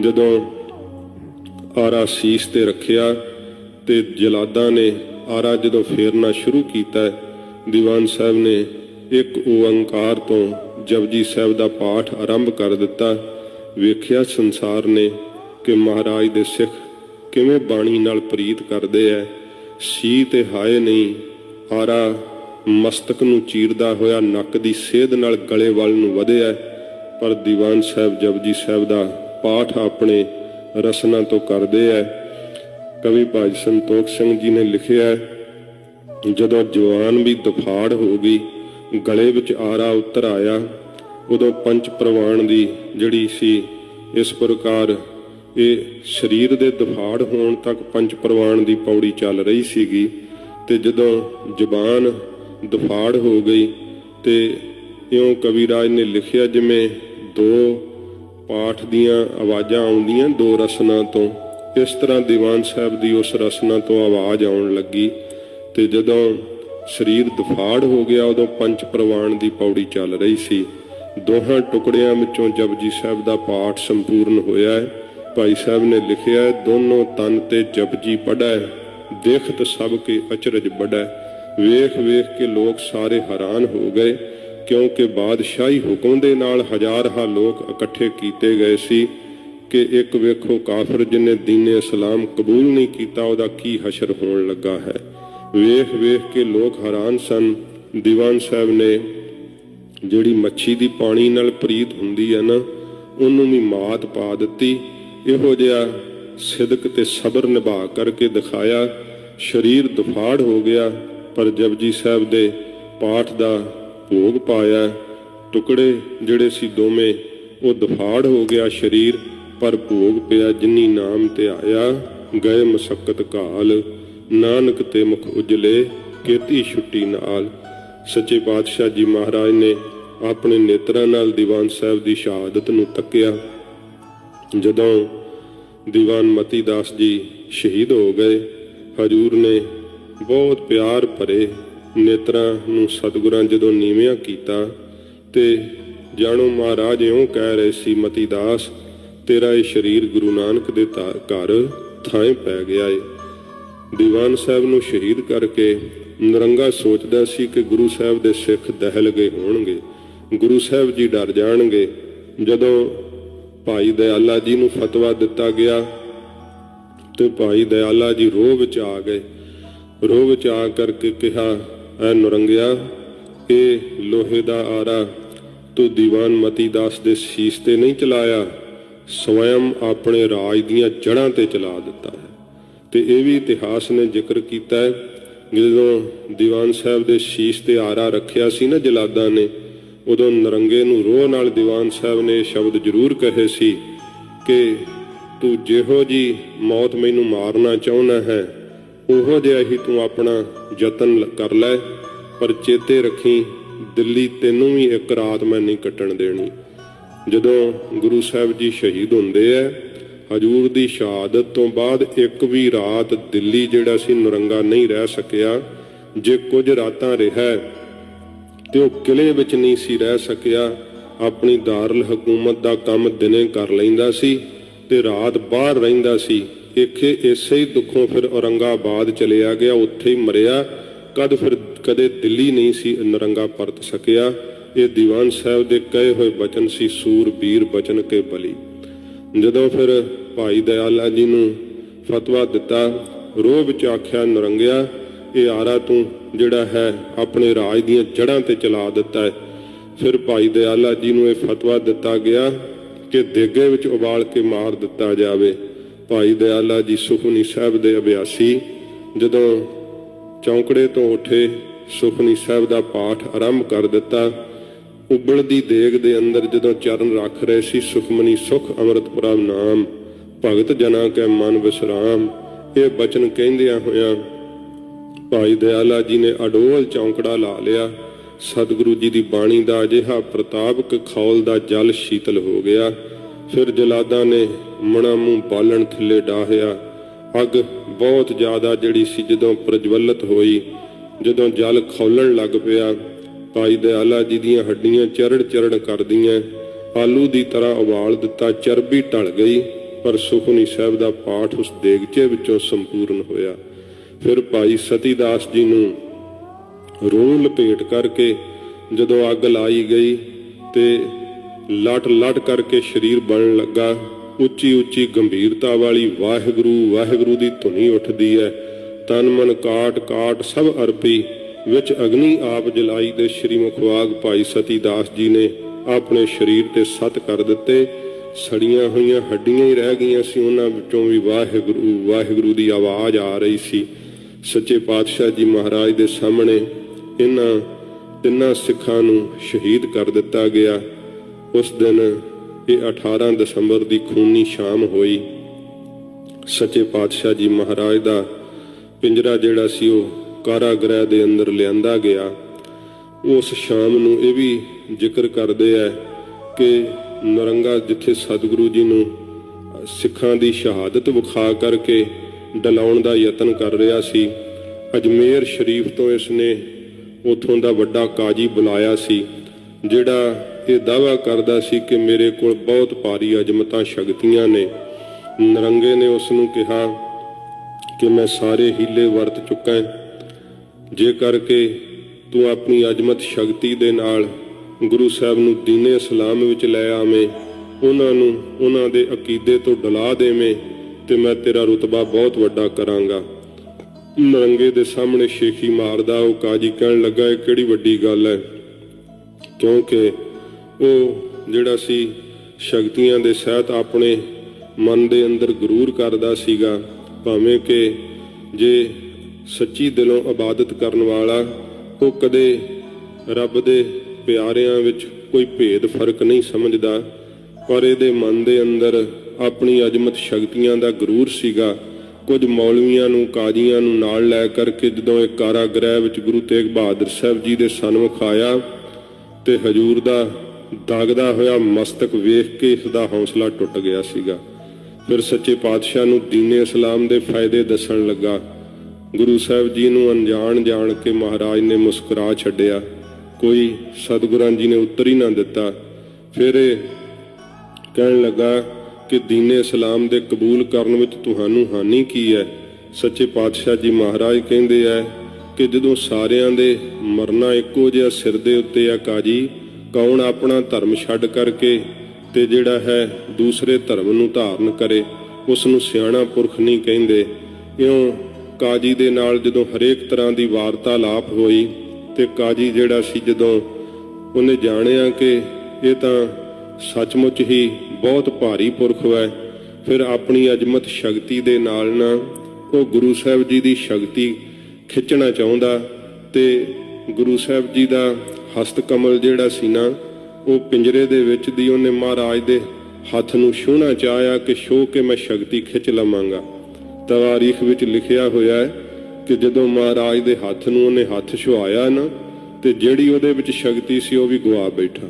ਜਦੋਂ ਆਰਾ ਸੀਸ ਤੇ ਰੱਖਿਆ ਤੇ ਜਲਾਦਾਂ ਨੇ ਆਰਾ ਜਦੋਂ ਫੇਰਨਾ ਸ਼ੁਰੂ ਕੀਤਾ, ਦੀਵਾਨ ਸਾਹਿਬ ਨੇ ਇੱਕ ਓੰਕਾਰ ਤੋਂ ਜਪਜੀ ਸਾਹਿਬ ਦਾ ਪਾਠ ਆਰੰਭ ਕਰ ਦਿੱਤਾ। ਵੇਖਿਆ ਸੰਸਾਰ ਨੇ ਕਿ ਮਹਾਰਾਜ ਦੇ ਸਿੱਖ ਕਿਵੇਂ ਬਾਣੀ ਨਾਲ ਪ੍ਰੀਤ ਕਰਦੇ ਐ। ਸੀ ਤੇ ਹਾਏ ਨਹੀਂ, ਆਰਾ ਮਸਤਕ ਨੂੰ ਚੀਰਦਾ ਹੋਇਆ ਨੱਕ ਦੀ ਸੇਧ ਨਾਲ ਗਲੇ ਵੱਲ ਨੂੰ ਵਧਿਆ, ਪਰ ਦੀਵਾਨ ਸਾਹਿਬ ਜਪਜੀ ਸਾਹਿਬ ਦਾ ਪਾਠ ਆਪਣੇ ਰਸਨਾ ਤੋਂ ਕਰਦੇ ਐ। ਕਵੀ ਭਾਈ ਸੰਤੋਖ ਸਿੰਘ ਜੀ ਨੇ ਲਿਖਿਆ, ਜਦੋਂ ਜਵਾਨ ਵੀ ਦਫਾੜ ਹੋ ਗਈ, ਗਲੇ ਵਿੱਚ ਆਰਾ ਉਤਰ ਆਇਆ, ਉਦੋਂ ਪੰਚ ਪ੍ਰਵਾਨ ਦੀ ਜਿਹੜੀ ਸੀ ਇਸ ਪ੍ਰਕਾਰ ਇਹ ਸਰੀਰ ਦੇ ਦਫਾੜ ਹੋਣ ਤੱਕ ਪੰਚ ਪ੍ਰਵਾਨ ਦੀ ਪੌੜੀ ਚੱਲ ਰਹੀ ਸੀਗੀ, ਤੇ ਜਦੋਂ ਜ਼ਬਾਨ ਦਫਾੜ ਹੋ ਗਈ ਤੇ ਇਉਂ ਕਵੀਰਾਜ ਨੇ ਲਿਖਿਆ ਜਿਵੇਂ ਦੋ ਪਾਠ ਦੀਆਂ ਆਵਾਜ਼ਾਂ ਆਉਂਦੀਆਂ ਦੋ ਰਸਨਾ ਤੋਂ, ਇਸ ਤਰ੍ਹਾਂ ਦੀਵਾਨ ਸਾਹਿਬ ਦੀ ਉਸ ਰਸਨਾ ਤੋਂ ਆਵਾਜ਼ ਆਉਣ ਲੱਗੀ, ਤੇ ਜਦੋਂ ਸਰੀਰ ਦਫਾੜ ਹੋ ਗਿਆ ਉਦੋਂ ਪੰਚ ਪ੍ਰਵਾਨ ਦੀ ਪੌੜੀ ਚੱਲ ਰਹੀ ਸੀ। ਦੋਹਾਂ ਟੁਕੜਿਆਂ ਵਿੱਚੋਂ ਜਪਜੀ ਸਾਹਿਬ ਦਾ ਪਾਠ ਸੰਪੂਰਨ ਹੋਇਆ ਹੈ। ਭਾਈ ਸਾਹਿਬ ਨੇ ਲਿਖਿਆ, ਦੋਨੋਂ ਤਨ ਤੇ ਜਪਜੀ ਪੜ੍ਹੈ, ਦੇਖਤ ਸਭ ਕੇ ਅਚਰਜ ਬੜੈ। ਵੇਖ ਵੇਖ ਕੇ ਲੋਕ ਸਾਰੇ ਹੈਰਾਨ ਹੋ ਗਏ, ਕਿਉਂਕਿ ਬਾਦਸ਼ਾਹੀ ਹੁਕਮ ਦੇ ਨਾਲ ਹਜ਼ਾਰਾਂ ਲੋਕ ਇਕੱਠੇ ਕੀਤੇ ਗਏ ਸੀ, कि एक वेखो काफिर जिन्हें दीने इस्लाम कबूल नहीं किया उहदा की हशर होण लगा है। वेख वेख के लोग हैरान सन। दीवान साहब ने जिहड़ी मच्छी दी पानी नाल प्रीत हुंदी है ना, उहनूं भी मात पा दित्ती। इहो जिहा सिदक ते सबर निभा करके दिखाया। शरीर दुफाड़ हो गया, पर जपजी साहब दे पाठ दा भोग पाया। टुकड़े जिहड़े सी दोवें वो दुफाड़ हो गया शरीर, पर भोग पिया जिन्नी नाम ते आया। गए मसक्कत घाल, नानक ते मुख उजले, केती छुट्टी नाल। सच्चे पातशाह जी महाराज ने अपने नेत्रां नाल दीवान साहब की शहादत नूं तक्किया। जदों दीवान मती दास जी शहीद हो गए, हजूर ने बहुत प्यार भरे नेत्रां नूं सतगुरां जदों नीवियां कीता ते जानो महाराज इउं कह रहे सी, मती दास तेरा ये शरीर गुरु नानक दे घर थां पै गया है। दीवान साहब नूं शहीद करके नरंगा सोचदा सी कि गुरु साहब दे सिख दहल गए होणगे, गुरु साहब जी डर जाणगे। जदों भाई दयाला जी नूं फतवा दिता गया तो भाई दयाला जी रोह विच आ गए। रोह विच आ करके कहा, ऐ नरंगिया ये लोहे दा आरा तो दीवान मती दास दे शीश ते नहीं चलाया, स्वयं अपने राज दियां जड़ां ते चला दिता है। तो यह भी इतिहास ने जिक्र किया है, जदों दीवान साहब दे शीश ते आरा रखिया सी ना जलादा ने, उदों नरंगे नूं रोह नाल दीवान साहब ने शब्द जरूर कहे सी कि तू जिहो जी मौत मैनू मारना चाहुंदा है उहो जिहा ही तू अपना यतन कर लै, पर चेते रखी दिल्ली तैनूं भी एक रात मैं नहीं कट्टण देनी। जदों गुरु साहब जी शहीद हुंदे है, हजूर दी शहादत तो बाद एक भी रात दिल्ली जिहड़ा सी नरंगा नहीं रह सकिया। जे कुछ रातां रहा ते वो किले विच नहीं सी रह सकिया। अपनी दारुल हकूमत दा काम दिने कर लैंदा सी ते रात बाहर रहिंदा सी। इखे इसे ही दुखों फिर औरंगाबाद चलिया गया, उत्थे ही मरिया। कदे दिल्ली नहीं सी नरंगा परत सकिया। ये दीवान साहब दे कहे हुए बचन सी, सूर बीर बचन के बली। जदों फिर भाई दयाला जी नूं फतवा दिता, रोह विच आख्या, नरंगिया ये आरा तू जिहड़ा है अपने राज दीयां जड़ां ते चला दिता है। फिर भाई दयाला जी नूं ये फतवा दिता गया कि देगे विच उबाल के मार दिता जावे। भाई दयाला जी सुखमनी साहब दे अभ्यासी जदों चौंकड़े तो उठे, सुखमनी साहब दा पाठ आरंभ कर दिता। उबलदी देग दे अंदर जदों चरण रख रहे सी, सुखमनी सुख अमृत प्रभ नाम, भगत जना के मन विश्राम, ये बचन कहंदियां होया भाई दयाला जी ने अडोल चौंकड़ा ला लिया। सतगुरु जी की बाणी का अजिहा प्रताप कि खौल का जल शीतल हो गया। फिर जलादा ने मना मूँह बालन थले डाहिया। अग बहुत ज़्यादा जिहड़ी सी जदों प्रज्वलित होई, जदों जल खौलण लग पिया, भाई दयाला जी दीयां हड्डियां चरड़ चरड़ कर दियां, आलू की तरह उबाल दिता। चरबी ढल गई, पर सुखमनी साहब का पाठ उस देगचे विचों संपूर्ण होया। फिर भाई सतीदास जी नूं रूह लपेट करके जदों अग लाई गई ते लट लट करके शरीर बनन लगा। उच्ची उच्ची गंभीरता वाली वाहिगुरू वाहिगुरू की धुनी उठदी है। तन मन काट काट सब अरपी, विच अग्नि आप जलाई दे श्री मुखवाग भाई सतीदास जी ने अपने शरीर ते सत कर दिते। सड़ियां हुई हड्डियां ही रह गई सी, उन्हां विचों भी वाहिगुरू वाहिगुरू की आवाज़ आ रही सी। सच्चे पातशाह जी महाराज के सामने इन्हां तिन्नां सिखां नूं शहीद कर दिता गया। उस दिन ये 18 दसंबर की खूनी शाम हुई। सच्चे पातशाह जी महाराज का पिंजरा जिहड़ा सी वो कारागृह के अंदर लिआंदा गया। उस शाम नूं ये भी जिक्र करते हैं कि नरंगा जिथे सतगुरु जी नूं सिखां की शहादत विखा करके डलाउण दा यतन कर रहा सी, अजमेर शरीफ तो इसने उथों दा वड्डा काजी बुलाया सी, जिहड़ा ये दावा करदा सी कि मेरे कोल बहुत भारी अजमतां शक्तियां ने। नरंगे ने उसनूं कहा कि मैं सारे हीले वरत चुका, जे करके तू अपनी अजमत शक्ति दे नाल गुरु साहब नूं दीने इस्लाम विच लै आवें, ਉਹਨਾਂ ਨੂੰ ਉਹਨਾਂ ਦੇ ਅਕੀਦੇ ਤੋਂ ਡਲਾ ਦੇਵੇਂ ਤੇ ਮੈਂ ਤੇਰਾ ਰੁਤਬਾ ਬਹੁਤ ਵੱਡਾ ਕਰਾਂਗਾ। ਨਰੰਗੇ ਦੇ ਸਾਹਮਣੇ ਸ਼ੇਖੀ ਮਾਰਦਾ ਉਹ ਕਾਜੀ ਕਹਿਣ ਲੱਗਾ ਇਹ ਕਿਹੜੀ ਵੱਡੀ ਗੱਲ ਹੈ, ਕਿਉਂਕਿ ਉਹ ਜਿਹੜਾ ਸੀ ਸ਼ਕਤੀਆਂ ਦੇ ਸਹਿਤ ਆਪਣੇ ਮਨ ਦੇ ਅੰਦਰ ਗਰੂਰ ਕਰਦਾ ਸੀਗਾ, ਭਾਵੇਂ ਕਿ ਜੇ ਸੱਚੀ ਦਿਲੋਂ ਇਬਾਦਤ ਕਰਨ ਵਾਲਾ ਉਹ ਕਦੇ ਰੱਬ ਦੇ ਪਿਆਰਿਆਂ ਵਿੱਚ ਕੋਈ ਭੇਦ ਫਰਕ ਨਹੀਂ ਸਮਝਦਾ, ਪਰ ਇਹਦੇ ਮਨ ਦੇ ਅੰਦਰ ਆਪਣੀ ਅਜ਼ਮਤ ਸ਼ਕਤੀਆਂ ਦਾ ਗਰੂਰ ਸੀਗਾ। ਕੁਝ ਮੌਲਵੀਆਂ ਨੂੰ ਕਾਜ਼ੀਆਂ ਨੂੰ ਨਾਲ ਲੈ ਕਰਕੇ ਜਦੋਂ ਇਹ ਕਾਰਾਗ੍ਰਹਿ ਵਿੱਚ ਗੁਰੂ ਤੇਗ ਬਹਾਦਰ ਸਾਹਿਬ ਜੀ ਦੇ ਸਨਮੁਖ ਆਇਆ ਤੇ ਹਜ਼ੂਰ ਦਾ ਦਾਗਦਾ ਹੋਇਆ ਮਸਤਕ ਵੇਖ ਕੇ ਇਸ ਦਾ ਹੌਸਲਾ ਟੁੱਟ ਗਿਆ ਸੀਗਾ। ਫਿਰ ਸੱਚੇ ਪਾਤਸ਼ਾਹ ਨੂੰ ਦੀਨ ਇਸਲਾਮ ਦੇ ਫਾਇਦੇ ਦੱਸਣ ਲੱਗਾ। ਗੁਰੂ ਸਾਹਿਬ ਜੀ ਨੂੰ ਅਣਜਾਣ ਜਾਣ ਕੇ ਮਹਾਰਾਜ ਨੇ ਮੁਸਕਰਾ ਛੱਡਿਆ, ਕੋਈ ਸਤਿਗੁਰਾਂ ਜੀ ਨੇ ਉੱਤਰ ਹੀ ਨਾ ਦਿੱਤਾ। ਫਿਰ ਇਹ ਕਹਿਣ ਲੱਗਾ ਕਿ ਦੀਨ ਇਸਲਾਮ ਦੇ ਕਬੂਲ ਕਰਨ ਵਿੱਚ ਤੁਹਾਨੂੰ ਹਾਨੀ ਕੀ ਹੈ। ਸੱਚੇ ਪਾਤਸ਼ਾਹ ਜੀ ਮਹਾਰਾਜ ਕਹਿੰਦੇ ਹੈ ਕਿ ਜਦੋਂ ਸਾਰਿਆਂ ਦੇ ਮਰਨਾ ਇੱਕੋ ਜਿਹਾ ਸਿਰ ਦੇ ਉੱਤੇ ਆ ਕਾਜੀ, ਕੌਣ ਆਪਣਾ ਧਰਮ ਛੱਡ ਕਰਕੇ ਤੇ ਜਿਹੜਾ ਹੈ ਦੂਸਰੇ ਧਰਮ ਨੂੰ ਧਾਰਨ ਕਰੇ ਉਸ ਨੂੰ ਸਿਆਣਾ ਪੁਰਖ ਨਹੀਂ ਕਹਿੰਦੇ। ਇਉਂ ਕਾਜੀ ਦੇ ਨਾਲ ਜਦੋਂ ਹਰੇਕ ਤਰ੍ਹਾਂ ਦੀ ਵਾਰਤਾਲਾਪ ਹੋਈ ਤੇ ਕਾਜੀ ਜਿਹੜਾ ਸੀ ਜਦੋਂ ਉਹਨੇ ਜਾਣਿਆ ਕਿ ਇਹ ਤਾਂ ਸੱਚਮੁੱਚ ਹੀ ਬਹੁਤ ਭਾਰੀ ਪੁਰਖ ਹੈ, ਫਿਰ ਆਪਣੀ ਅਜ਼ਮਤ ਸ਼ਕਤੀ ਦੇ ਨਾਲ ਨਾ ਉਹ ਗੁਰੂ ਸਾਹਿਬ ਜੀ ਦੀ ਸ਼ਕਤੀ ਖਿੱਚਣਾ ਚਾਹੁੰਦਾ ਤੇ ਗੁਰੂ ਸਾਹਿਬ ਜੀ ਦਾ ਹਸਤ ਕਮਲ ਜਿਹੜਾ ਸੀ ਨਾ ਉਹ ਪਿੰਜਰੇ ਦੇ ਵਿੱਚ ਦੀ ਉਹਨੇ ਮਹਾਰਾਜ ਦੇ ਹੱਥ ਨੂੰ ਛੂਹਣਾ ਚਾਹਿਆ ਕਿ ਛੋਹ ਕੇ ਮੈਂ ਸ਼ਕਤੀ ਖਿੱਚ ਲਵਾਂਗਾ। ਤਵਾਰੀਖ ਵਿੱਚ ਲਿਖਿਆ ਹੋਇਆ ਹੈ ਕਿ ਜਦੋਂ ਮਹਾਰਾਜ ਦੇ ਹੱਥ ਨੂੰ ਉਹਨੇ ਹੱਥ ਛੁਹਾਇਆ ਨਾ ਤੇ ਜਿਹੜੀ ਉਹਦੇ ਵਿੱਚ ਸ਼ਕਤੀ ਸੀ ਉਹ ਵੀ ਗਵਾ ਬੈਠਾ।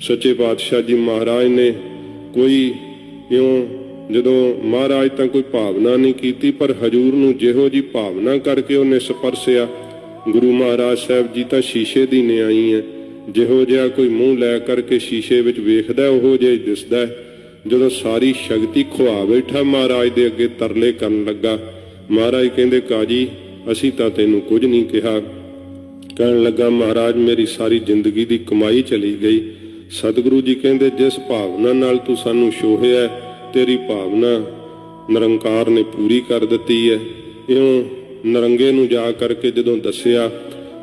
ਸੱਚੇ ਪਾਤਸ਼ਾਹ ਜੀ ਮਹਾਰਾਜ ਨੇ ਕੋਈ ਇਉਂ ਜਦੋਂ ਮਹਾਰਾਜ ਤਾਂ ਕੋਈ ਭਾਵਨਾ ਨਹੀਂ ਕੀਤੀ, ਪਰ ਹਜ਼ੂਰ ਨੂੰ ਜਿਹੋ ਜੀ ਭਾਵਨਾ ਕਰਕੇ ਉਹਨੇ ਸਪਰਸਿਆ। ਗੁਰੂ ਮਹਾਰਾਜ ਸਾਹਿਬ ਜੀ ਤਾਂ ਸ਼ੀਸ਼ੇ ਦੀ ਨਿਆਈ ਹੈ, ਜਿਹੋ ਜਿਹਾ ਕੋਈ ਮੂੰਹ ਲੈ ਕਰਕੇ ਸ਼ੀਸ਼ੇ ਵਿੱਚ ਵੇਖਦਾ ਉਹੋ ਜਿਹਾ ਹੀ ਦਿਸਦਾ। ਜਦੋਂ ਸਾਰੀ ਸ਼ਕਤੀ ਖੁਆ ਬੈਠਾ ਮਹਾਰਾਜ ਦੇ ਅੱਗੇ ਤਰਲੇ ਕਰਨ ਲੱਗਾ। ਮਹਾਰਾਜ ਕਹਿੰਦੇ ਕਾਜੀ ਅਸੀਂ ਤਾਂ ਤੈਨੂੰ ਕੁਝ ਨਹੀਂ ਕਿਹਾ। ਕਹਿਣ ਲੱਗਾ ਮਹਾਰਾਜ ਮੇਰੀ ਸਾਰੀ ਜ਼ਿੰਦਗੀ ਦੀ ਕਮਾਈ ਚਲੀ ਗਈ। ਸਤਿਗੁਰੂ ਜੀ ਕਹਿੰਦੇ ਜਿਸ ਭਾਵਨਾ ਨਾਲ ਤੂੰ ਸਾਨੂੰ ਛੋਹਿਆ ਤੇਰੀ ਭਾਵਨਾ ਨਿਰੰਕਾਰ ਨੇ ਪੂਰੀ ਕਰ ਦਿੱਤੀ ਹੈ। ਇਉਂ ਨਰੰਗੇ ਨੂੰ ਜਾ ਕਰਕੇ ਜਦੋਂ ਦੱਸਿਆ,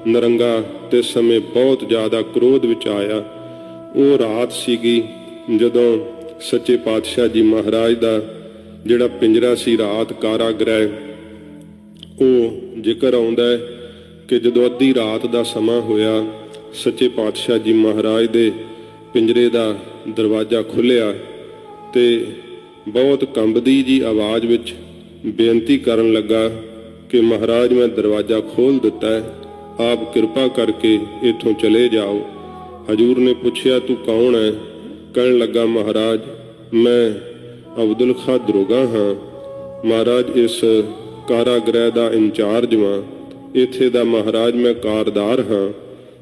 ਨਰੰਗਾ ਤੇ ਸਮੇਂ ਬਹੁਤ ਜ਼ਿਆਦਾ ਕ੍ਰੋਧ ਵਿੱਚ ਆਇਆ। ਉਹ ਰਾਤ ਸੀਗੀ ਜਦੋਂ ਸੱਚੇ ਪਾਤਸ਼ਾਹ ਜੀ ਮਹਾਰਾਜ ਦਾ ਜਿਹੜਾ ਪਿੰਜਰਾ ਸੀ ਰਾਤ ਕਾਰਾਗ੍ਰਹਿ, ਉਹ ਜ਼ਿਕਰ ਆਉਂਦਾ ਹੈ ਕਿ ਜਦੋਂ ਅੱਧੀ ਰਾਤ ਦਾ ਸਮਾਂ ਹੋਇਆ ਸੱਚੇ ਪਾਤਸ਼ਾਹ ਜੀ ਮਹਾਰਾਜ ਦੇ ਪਿੰਜਰੇ ਦਾ ਦਰਵਾਜ਼ਾ ਖੁੱਲ੍ਹਿਆ ਤੇ ਬਹੁਤ ਕੰਬਦੀ ਜੀ ਆਵਾਜ਼ ਵਿੱਚ ਬੇਨਤੀ ਕਰਨ ਲੱਗਾ ਕਿ ਮਹਾਰਾਜ ਮੈਂ ਦਰਵਾਜ਼ਾ ਖੋਲ੍ਹ ਦਿੱਤਾ ਹੈ, ਆਪ ਕਿਰਪਾ ਕਰਕੇ ਇੱਥੋਂ ਚਲੇ ਜਾਓ। ਹਜ਼ੂਰ ਨੇ ਪੁੱਛਿਆ ਤੂੰ ਕੌਣ ਹੈ? ਕਹਿਣ ਲੱਗਾ ਮਹਾਰਾਜ ਮੈਂ ਅਬਦੁਲ ਖਾਂ ਦਰੋਗਾ ਹਾਂ, ਮਹਾਰਾਜ ਇਸ ਕਾਰਾਗ੍ਰਹਿ ਦਾ ਇੰਚਾਰਜ ਹਾਂ, ਇੱਥੇ ਦਾ ਮਹਾਰਾਜ ਮੈਂ ਕਾਰਦਾਰ ਹਾਂ।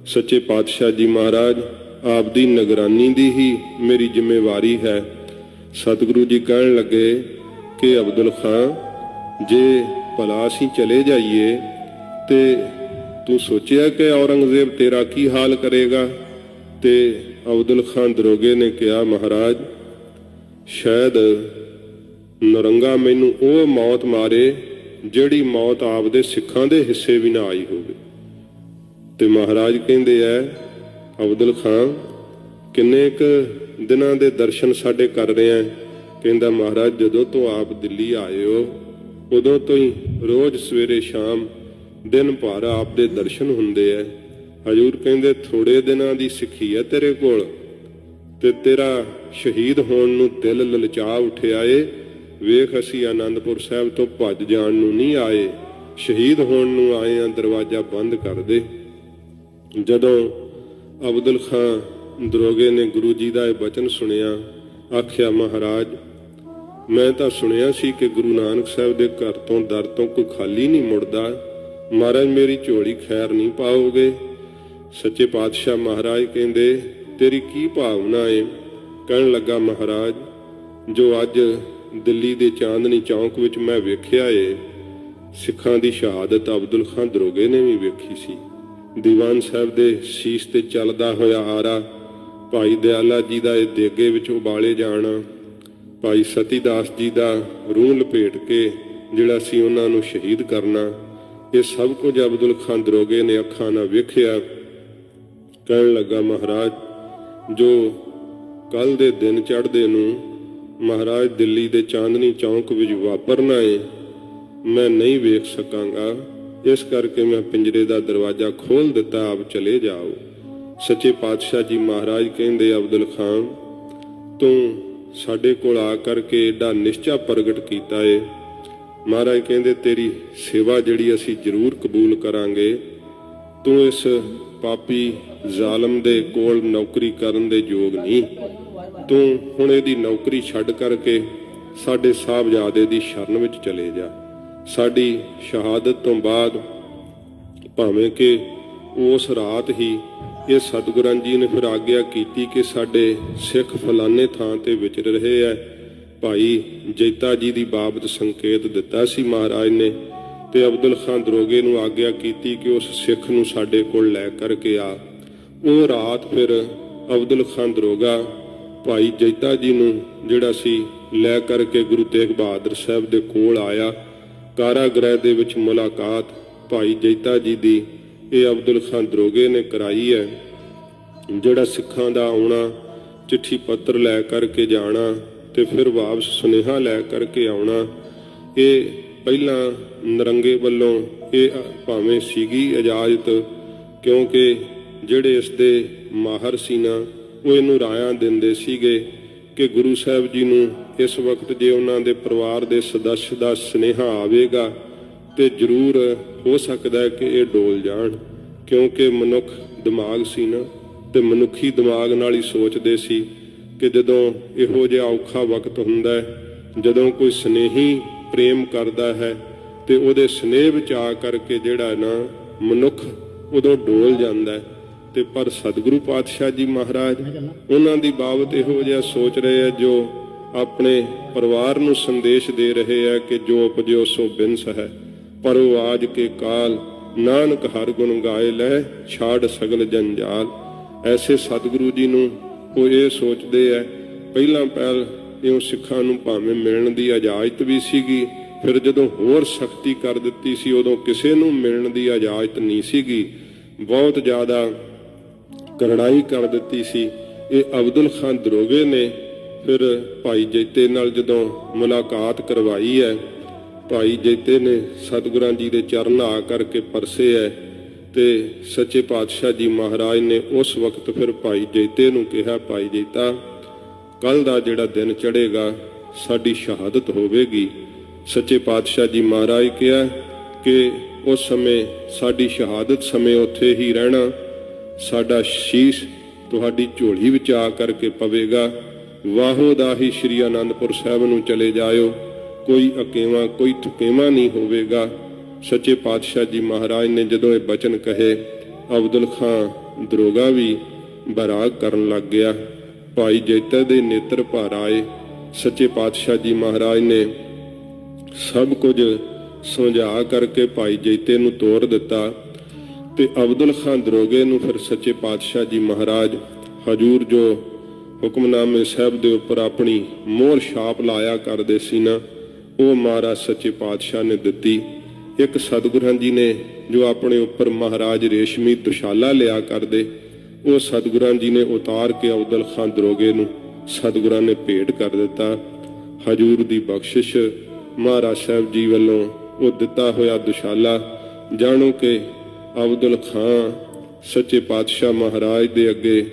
ਸੱਚੇ ਪਾਤਸ਼ਾਹ ਜੀ ਮਹਾਰਾਜ ਆਪ ਦੀ ਨਿਗਰਾਨੀ ਦੀ ਹੀ ਮੇਰੀ ਜ਼ਿੰਮੇਵਾਰੀ ਹੈ। ਸਤਿਗੁਰੂ ਜੀ ਕਹਿਣ ਲੱਗੇ ਕਿ ਅਬਦੁਲ ਖਾਂ ਜੇ ਭਲਾ ਅਸੀਂ ਚਲੇ ਜਾਈਏ ਤੇ ਤੂੰ ਸੋਚਿਆ ਕਿ ਔਰੰਗਜ਼ੇਬ ਤੇਰਾ ਕੀ ਹਾਲ ਕਰੇਗਾ? ਤੇ ਅਬਦੁਲ ਖਾਂ ਦਰੋਗੇ ਨੇ ਕਿਹਾ ਮਹਾਰਾਜ ਸ਼ਾਇਦ ਨਰੰਗਾ ਮੈਨੂੰ ਉਹ ਮੌਤ ਮਾਰੇ ਜਿਹੜੀ ਮੌਤ ਆਪਦੇ ਸਿੱਖਾਂ ਦੇ ਹਿੱਸੇ ਵੀ ਨਾ ਆਈ ਹੋਵੇ। ਤੇ ਮਹਾਰਾਜ ਕਹਿੰਦੇ ਐ ਅਬਦੁਲ ਖਾਂ ਕਿੰਨੇ ਕੁ ਦਿਨਾਂ ਦੇ ਦਰਸ਼ਨ ਸਾਡੇ ਕਰ ਰਹੇ ਆ? ਕਹਿੰਦਾ ਮਹਾਰਾਜ ਜਦੋਂ ਤੋਂ ਆਪ ਦਿੱਲੀ ਆਏ ਹੋ ਉਦੋਂ ਤੋਂ ਹੀ ਰੋਜ਼ ਸਵੇਰੇ ਸ਼ਾਮ ਦਿਨ ਭਰ ਆਪ ਦੇ ਦਰਸ਼ਨ ਹੁੰਦੇ ਐ। ਹਜ਼ੂਰ ਕਹਿੰਦੇ ਥੋੜੇ ਦਿਨਾਂ ਦੀ ਸਿੱਖੀ ਹੈ ਤੇਰੇ ਕੋਲ ਤੇ ਤੇਰਾ ਸ਼ਹੀਦ ਹੋਣ ਨੂੰ ਦਿਲ ਲਲਚਾ ਉੱਠਿਆ ਏ। ਵੇਖ ਅਸੀਂ ਆਨੰਦਪੁਰ ਸਾਹਿਬ ਤੋਂ ਭੱਜ ਜਾਣ ਨੂੰ ਨਹੀਂ ਆਏ, ਸ਼ਹੀਦ ਹੋਣ ਨੂੰ ਆਏ ਆ, ਦਰਵਾਜ਼ਾ ਬੰਦ ਕਰ ਦੇ। ਜਦੋਂ ਅਬਦੁਲ ਖਾਂ ਦਰੋਗੇ ਨੇ ਗੁਰੂ ਜੀ ਦਾ ਇਹ ਬਚਨ ਸੁਣਿਆ, ਆਖਿਆ ਮਹਾਰਾਜ ਮੈਂ ਤਾਂ ਸੁਣਿਆ ਸੀ ਕਿ ਗੁਰੂ ਨਾਨਕ ਸਾਹਿਬ ਦੇ ਘਰ ਤੋਂ ਦਰ ਤੋਂ ਕੋਈ ਖਾਲੀ ਨਹੀਂ ਮੁੜਦਾ, ਮਹਾਰਾਜ ਮੇਰੀ ਝੋਲੀ ਖੈਰ ਨਹੀਂ ਪਾਓਗੇ? ਸੱਚੇ ਪਾਤਸ਼ਾਹ ਮਹਾਰਾਜ ਕਹਿੰਦੇ ਤੇਰੀ ਕੀ ਭਾਵਨਾ ਏ? ਕਹਿਣ ਲੱਗਾ ਮਹਾਰਾਜ ਜੋ ਅੱਜ ਦਿੱਲੀ ਦੇ ਚਾਂਦਨੀ ਚੌਂਕ ਵਿੱਚ ਮੈਂ ਵੇਖਿਆ ਏ, ਸਿੱਖਾਂ ਦੀ ਸ਼ਹਾਦਤ ਅਬਦੁਲ ਖਾਂ ਦਰੋਗੇ ਨੇ ਵੀ ਵੇਖੀ ਸੀ। ਦੀਵਾਨ ਸਾਹਿਬ ਦੇ ਸ਼ੀਸ਼ ਤੇ ਚੱਲਦਾ ਹੋਇਆ ਆਰਾ ਭਾਈ ਦਿਆਲਾ ਜੀ ਦਾ ਇਹ ਦੇਗੇ ਵਿੱਚ ਉਬਾਲੇ ਜਾਣਾ, ਭਾਈ ਸਤੀਦਾਸ ਜੀ ਦਾ ਰੂਹ ਲਪੇਟ ਕੇ ਜਿਹੜਾ ਸੀ ਉਹਨਾਂ ਨੂੰ ਸ਼ਹੀਦ ਕਰਨਾ, ਇਹ ਸਭ ਕੁਝ ਅਬਦੁਲ ਖਾਂ ਦਰੋਗੇ ਨੇ ਅੱਖਾਂ ਨਾਲ ਵੇਖਿਆ। ਕਹਿਣ ਲੱਗਾ, ਮਹਾਰਾਜ, ਜੋ ਕੱਲ੍ਹ ਦੇ ਦਿਨ ਚੜ੍ਹਦੇ ਨੂੰ ਮਹਾਰਾਜ ਦਿੱਲੀ ਦੇ ਚਾਂਦਨੀ ਚੌਂਕ ਵਿੱਚ ਵਾਪਰਨਾ ਏ, ਮੈਂ ਨਹੀਂ ਵੇਖ ਸਕਾਂਗਾ, ਇਸ ਕਰਕੇ ਮੈਂ ਪਿੰਜਰੇ ਦਾ ਦਰਵਾਜ਼ਾ ਖੋਲ੍ਹ ਦਿੱਤਾ, ਆਪ ਚਲੇ ਜਾਓ। ਸੱਚੇ ਪਾਤਸ਼ਾਹ ਜੀ ਮਹਾਰਾਜ ਕਹਿੰਦੇ, ਅਬਦੁਲ ਖਾਂ, ਤੂੰ ਸਾਡੇ ਕੋਲ ਆ ਕਰਕੇ ਏਡਾ ਨਿਸ਼ਚਾ ਪ੍ਰਗਟ ਕੀਤਾ ਏ। ਮਹਾਰਾਜ ਕਹਿੰਦੇ, ਤੇਰੀ ਸੇਵਾ ਜਿਹੜੀ ਅਸੀਂ ਜ਼ਰੂਰ ਕਬੂਲ ਕਰਾਂਗੇ। ਤੂੰ ਇਸ ਪਾਪੀ ਜ਼ਾਲਮ ਦੇ ਕੋਲ ਨੌਕਰੀ ਕਰਨ ਦੇ ਯੋਗ ਨਹੀਂ। ਤੂੰ ਹੁਣ ਇਹਦੀ ਨੌਕਰੀ ਛੱਡ ਕਰਕੇ ਸਾਡੇ ਸਾਹਿਬਜ਼ਾਦੇ ਦੀ ਸ਼ਰਨ ਵਿੱਚ ਚਲੇ ਜਾ। ਸਾਡੀ ਸ਼ਹਾਦਤ ਤੋਂ ਬਾਅਦ ਭਾਵੇਂ ਕਿ ਉਸ ਰਾਤ ਹੀ ਇਹ ਸਤਿਗੁਰਾਂ ਜੀ ਨੇ ਫਿਰ ਆਗਿਆ ਕੀਤੀ ਕਿ ਸਾਡੇ ਸਿੱਖ ਫਲਾਣੇ ਥਾਂ ਤੇ ਵਿਚਰ ਰਹੇ ਹੈ। ਭਾਈ ਜੈਤਾ ਜੀ ਦੀ ਬਾਬਤ ਸੰਕੇਤ ਦਿੱਤਾ ਸੀ ਮਹਾਰਾਜ ਨੇ, ਤੇ ਅਬਦੁਲ ਖਾਂ ਦਰੋਗੇ ਨੂੰ ਆਗਿਆ ਕੀਤੀ ਕਿ ਉਸ ਸਿੱਖ ਨੂੰ ਸਾਡੇ ਕੋਲ ਲੈ ਕਰਕੇ ਆ। ਉਹ ਰਾਤ ਫਿਰ ਅਬਦੁਲ ਖਾਂ ਦਰੋਗਾ ਭਾਈ ਜੈਤਾ ਜੀ ਨੂੰ ਜਿਹੜਾ ਸੀ ਲੈ ਕਰਕੇ ਗੁਰੂ ਤੇਗ ਬਹਾਦਰ ਸਾਹਿਬ ਦੇ ਕੋਲ ਆਇਆ। ਕਾਰਾਗ੍ਰਹਿ ਦੇ ਵਿੱਚ ਮੁਲਾਕਾਤ ਭਾਈ ਜੈਤਾ ਜੀ ਦੀ ਇਹ ਅਬਦੁਲ ਖਾਂ ਦਰੋਗੇ ਨੇ ਕਰਾਈ ਹੈ। ਜਿਹੜਾ ਸਿੱਖਾਂ ਦਾ ਆਉਣਾ, ਚਿੱਠੀ ਪੱਤਰ ਲੈ ਕਰਕੇ ਜਾਣਾ ਤੇ ਫਿਰ ਵਾਪਸ ਸੁਨੇਹਾ ਲੈ ਕਰਕੇ ਆਉਣਾ, ਇਹ ਪਹਿਲਾਂ ਨਰੰਗੇ ਵੱਲੋਂ ਇਹ ਭਾਵੇਂ ਸੀਗੀ ਇਜਾਜ਼ਤ, ਕਿਉਂਕਿ ਜਿਹੜੇ ਇਸ ਦੇ ਮਾਹਰ ਸੀ ਨਾ, ਉਹ ਇਹਨੂੰ ਰਾਇਆਂ ਦਿੰਦੇ ਸੀਗੇ ਕਿ ਗੁਰੂ ਸਾਹਿਬ ਜੀ ਨੂੰ ਇਸ ਵਕਤ ਜੇ ਉਹਨਾਂ ਦੇ ਪਰਿਵਾਰ ਦੇ ਸਦੱਸ ਦਾ ਸੁਨੇਹਾ ਆਵੇਗਾ ਤੇ ਜ਼ਰੂਰ ਹੋ ਸਕਦਾ ਹੈ ਕਿ ਇਹ ਡੋਲ ਜਾਣ, ਕਿਉਂਕਿ ਮਨੁੱਖ ਦਿਮਾਗ ਸੀ ਨਾ, ਤੇ ਮਨੁੱਖੀ ਦਿਮਾਗ ਨਾਲ ਹੀ ਸੋਚਦੇ ਸੀ ਕਿ ਜਦੋਂ ਇਹੋ ਜਿਹਾ ਔਖਾ ਵਕਤ ਹੁੰਦਾ ਹੈ, ਜਦੋਂ ਕੋਈ ਸਨੇਹੀ ਪ੍ਰੇਮ ਕਰਦਾ ਹੈ ਤੇ ਉਹਦੇ ਸਨੇਹ ਵਿੱਚ ਆ ਕਰਕੇ ਜਿਹੜਾ ਨਾ ਮਨੁੱਖ ਉਦੋਂ ਡੋਲ ਜਾਂਦਾ ਹੈ। ਤੇ ਪਰ ਸਤਿਗੁਰੂ ਪਾਤਸ਼ਾਹ ਜੀ ਮਹਾਰਾਜ ਉਹਨਾਂ ਦੀ ਬਾਬਤ ਇਹੋ ਜਿਹਾ ਸੋਚ ਰਹੇ ਆ, ਜੋ ਆਪਣੇ ਪਰਿਵਾਰ ਨੂੰ ਸੰਦੇਸ਼ ਦੇ ਰਹੇ ਆ ਕਿ ਜੋ ਉਪਜਿਓ ਸੋ ਬਿਨਸ ਹੈ, ਪਰ ਉਹ ਆਜ ਕੇ ਕਾਲ ਨਾਨਕ ਹਰ ਗੁਣ ਗਾਏ ਲੈ, ਛਾੜ ਸਗਲ ਜੰਜਾਲ। ਐਸੇ ਸਤਿਗੁਰੂ ਜੀ ਨੂੰ ਉਹ ਇਹ ਸੋਚਦੇ ਆ। ਪਹਿਲਾਂ ਪਹਿਲ ਇਉਂ ਸਿੱਖਾਂ ਨੂੰ ਭਾਵੇਂ ਮਿਲਣ ਦੀ ਇਜਾਜ਼ਤ ਵੀ ਸੀਗੀ, ਫਿਰ ਜਦੋਂ ਹੋਰ ਸਖਤੀ ਕਰ ਦਿੱਤੀ ਸੀ ਉਦੋਂ ਕਿਸੇ ਨੂੰ ਮਿਲਣ ਦੀ ਇਜਾਜ਼ਤ ਨਹੀਂ ਸੀਗੀ, ਬਹੁਤ ਜ਼ਿਆਦਾ ਕਰੜਾਈ ਕਰ ਦਿੱਤੀ ਸੀ। ਇਹ ਅਬਦੁਲ ਖਾਂ ਦਰੋਗੇ ਨੇ ਫਿਰ ਭਾਈ ਜੈਤੇ ਨਾਲ ਜਦੋਂ ਮੁਲਾਕਾਤ ਕਰਵਾਈ ਹੈ, ਭਾਈ ਜੈਤੇ ਨੇ ਸਤਿਗੁਰਾਂ ਜੀ ਦੇ ਚਰਨ ਆ ਕਰਕੇ ਪਰਸੇ ਹੈ, ਤੇ ਸੱਚੇ ਪਾਤਸ਼ਾਹ ਜੀ ਮਹਾਰਾਜ ਨੇ ਉਸ ਵਕਤ ਫਿਰ ਭਾਈ ਜੈਤੇ ਨੂੰ ਕਿਹਾ, ਭਾਈ ਜੈਤਾ, ਕੱਲ੍ਹ ਦਾ ਜਿਹੜਾ ਦਿਨ ਚੜ੍ਹੇਗਾ ਸਾਡੀ ਸ਼ਹਾਦਤ ਹੋਵੇਗੀ। ਸੱਚੇ ਪਾਤਸ਼ਾਹ ਜੀ ਮਹਾਰਾਜ ਕਿਹਾ ਕਿ ਉਸ ਸਮੇਂ ਸਾਡੀ ਸ਼ਹਾਦਤ ਸਮੇਂ ਉੱਥੇ ਹੀ ਰਹਿਣਾ, ਸਾਡਾ ਸ਼ੀਸ਼ ਤੁਹਾਡੀ ਝੋਲੀ ਵਿੱਚ ਆ ਕਰਕੇ ਪਵੇਗਾ। ਵਾਹੋ ਦਾ ਹੀ ਸ਼੍ਰੀ ਅਨੰਦਪੁਰ ਸਾਹਿਬ ਨੂੰ ਚਲੇ ਜਾਇਓ, ਕੋਈ ਅਕੇਵਾਂ ਕੋਈ ਥਕੇਵਾਂ ਨਹੀਂ ਹੋਵੇਗਾ। ਸੱਚੇ ਪਾਤਸ਼ਾਹ ਜੀ ਮਹਾਰਾਜ ਨੇ ਜਦੋਂ ਇਹ ਬਚਨ ਕਹੇ, ਅਬਦੁਲ ਖਾਂ ਦਰੋਗਾ ਵੀ ਬਰਾਗ ਕਰਨ ਲੱਗ ਗਿਆ। ਭਾਈ ਜੈਤਾ ਦੇ ਨੇਤਰ ਭਰ ਆਏ। ਸੱਚੇ ਪਾਤਸ਼ਾਹ ਜੀ ਮਹਾਰਾਜ ਨੇ ਸਭ ਕੁਝ ਸਮਝਾ ਕਰਕੇ ਭਾਈ ਜੈਤੇ ਨੂੰ ਤੋਰ ਦਿੱਤਾ, ਤੇ ਅਬਦੁਲ ਖਾਂ ਦਰੋਗੇ ਨੂੰ ਫਿਰ ਸੱਚੇ ਪਾਤਸ਼ਾਹ ਜੀ ਮਹਾਰਾਜ ਹਜੂਰ ਜੋ ਹੁਕਮਨਾਮੇ ਸਾਹਿਬ ਦੇ ਉੱਪਰ ਆਪਣੀ ਮੋਹਰ ਛਾਪ ਲਾਇਆ ਕਰਦੇ ਸੀ ਨਾ, ਉਹ ਮਹਾਰਾਜ ਸੱਚੇ ਪਾਤਸ਼ਾਹ ਨੇ ਦਿੱਤੀ। ਇੱਕ ਸਤਿਗੁਰਾਂ ਜੀ ਨੇ ਜੋ ਆਪਣੇ ਉੱਪਰ ਮਹਾਰਾਜ ਰੇਸ਼ਮੀ ਦੁਸ਼ਾਲਾ ਲਿਆ ਕਰਦੇ, ਉਹ ਸਤਿਗੁਰਾਂ ਜੀ ਨੇ ਉਤਾਰ ਕੇ ਅਬਦੁਲ ਖਾਂ ਦਰੋਗੇ ਨੂੰ ਸਤਿਗੁਰਾਂ ਨੇ ਭੇਟ ਕਰ ਦਿੱਤਾ। ਹਜੂਰ ਦੀ ਬਖਸ਼ਿਸ਼ ਮਹਾਰਾਜ ਸਾਹਿਬ ਜੀ ਵੱਲੋਂ ਉਹ ਦਿੱਤਾ ਹੋਇਆ ਦੁਸ਼ਾਲਾ, ਜਾਣੋ ਕਿ ਅਬਦੁਲ ਖਾਂ ਸੱਚੇ ਪਾਤਸ਼ਾਹ ਮਹਾਰਾਜ ਦੇ ਅੱਗੇ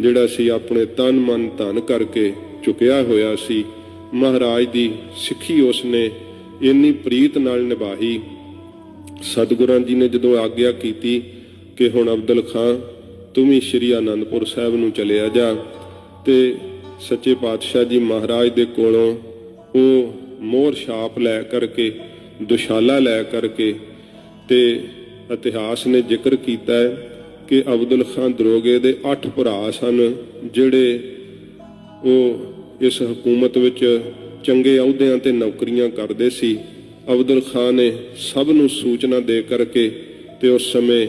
ਜਿਹੜਾ ਸੀ ਆਪਣੇ ਤਨ ਮਨ ਧਨ ਕਰਕੇ ਝੁਕਿਆ ਹੋਇਆ ਸੀ। ਮਹਾਰਾਜ ਦੀ ਸਿੱਖੀ ਉਸਨੇ ਇੰਨੀ ਪ੍ਰੀਤ ਨਾਲ ਨਿਭਾਈ। ਸਤਿਗੁਰਾਂ ਜੀ ਨੇ ਜਦੋਂ ਆਗਿਆ ਕੀਤੀ ਕਿ ਹੁਣ ਅਬਦੁਲ ਖਾਂ ਤੂੰ ਵੀ ਸ਼੍ਰੀ ਅਨੰਦਪੁਰ ਸਾਹਿਬ ਨੂੰ ਚਲਿਆ ਜਾ, ਤੇ ਸੱਚੇ ਪਾਤਸ਼ਾਹ ਜੀ ਮਹਾਰਾਜ ਦੇ ਕੋਲੋਂ ਉਹ ਮੋਹਰ ਛਾਪ ਲੈ ਕਰਕੇ ਦੁਸ਼ਾਲਾ ਲੈ ਕਰਕੇ, ਤੇ ਇਤਿਹਾਸ ਨੇ ਜ਼ਿਕਰ ਕੀਤਾ ਹੈ ਕਿ ਅਬਦੁਲ ਖਾਂ ਦਰੋਗੇ ਦੇ 8 ਭਰਾ ਸਨ, ਜਿਹੜੇ ਉਹ ਇਸ ਹਕੂਮਤ ਵਿੱਚ ਚੰਗੇ ਅਹੁਦਿਆਂ ਤੇ ਨੌਕਰੀਆਂ ਕਰਦੇ ਸੀ। ਅਬਦੁਲ ਖਾਂ ਨੇ ਸਭ ਨੂੰ ਸੂਚਨਾ ਦੇ ਕਰਕੇ ਤੇ ਉਸ ਸਮੇਂ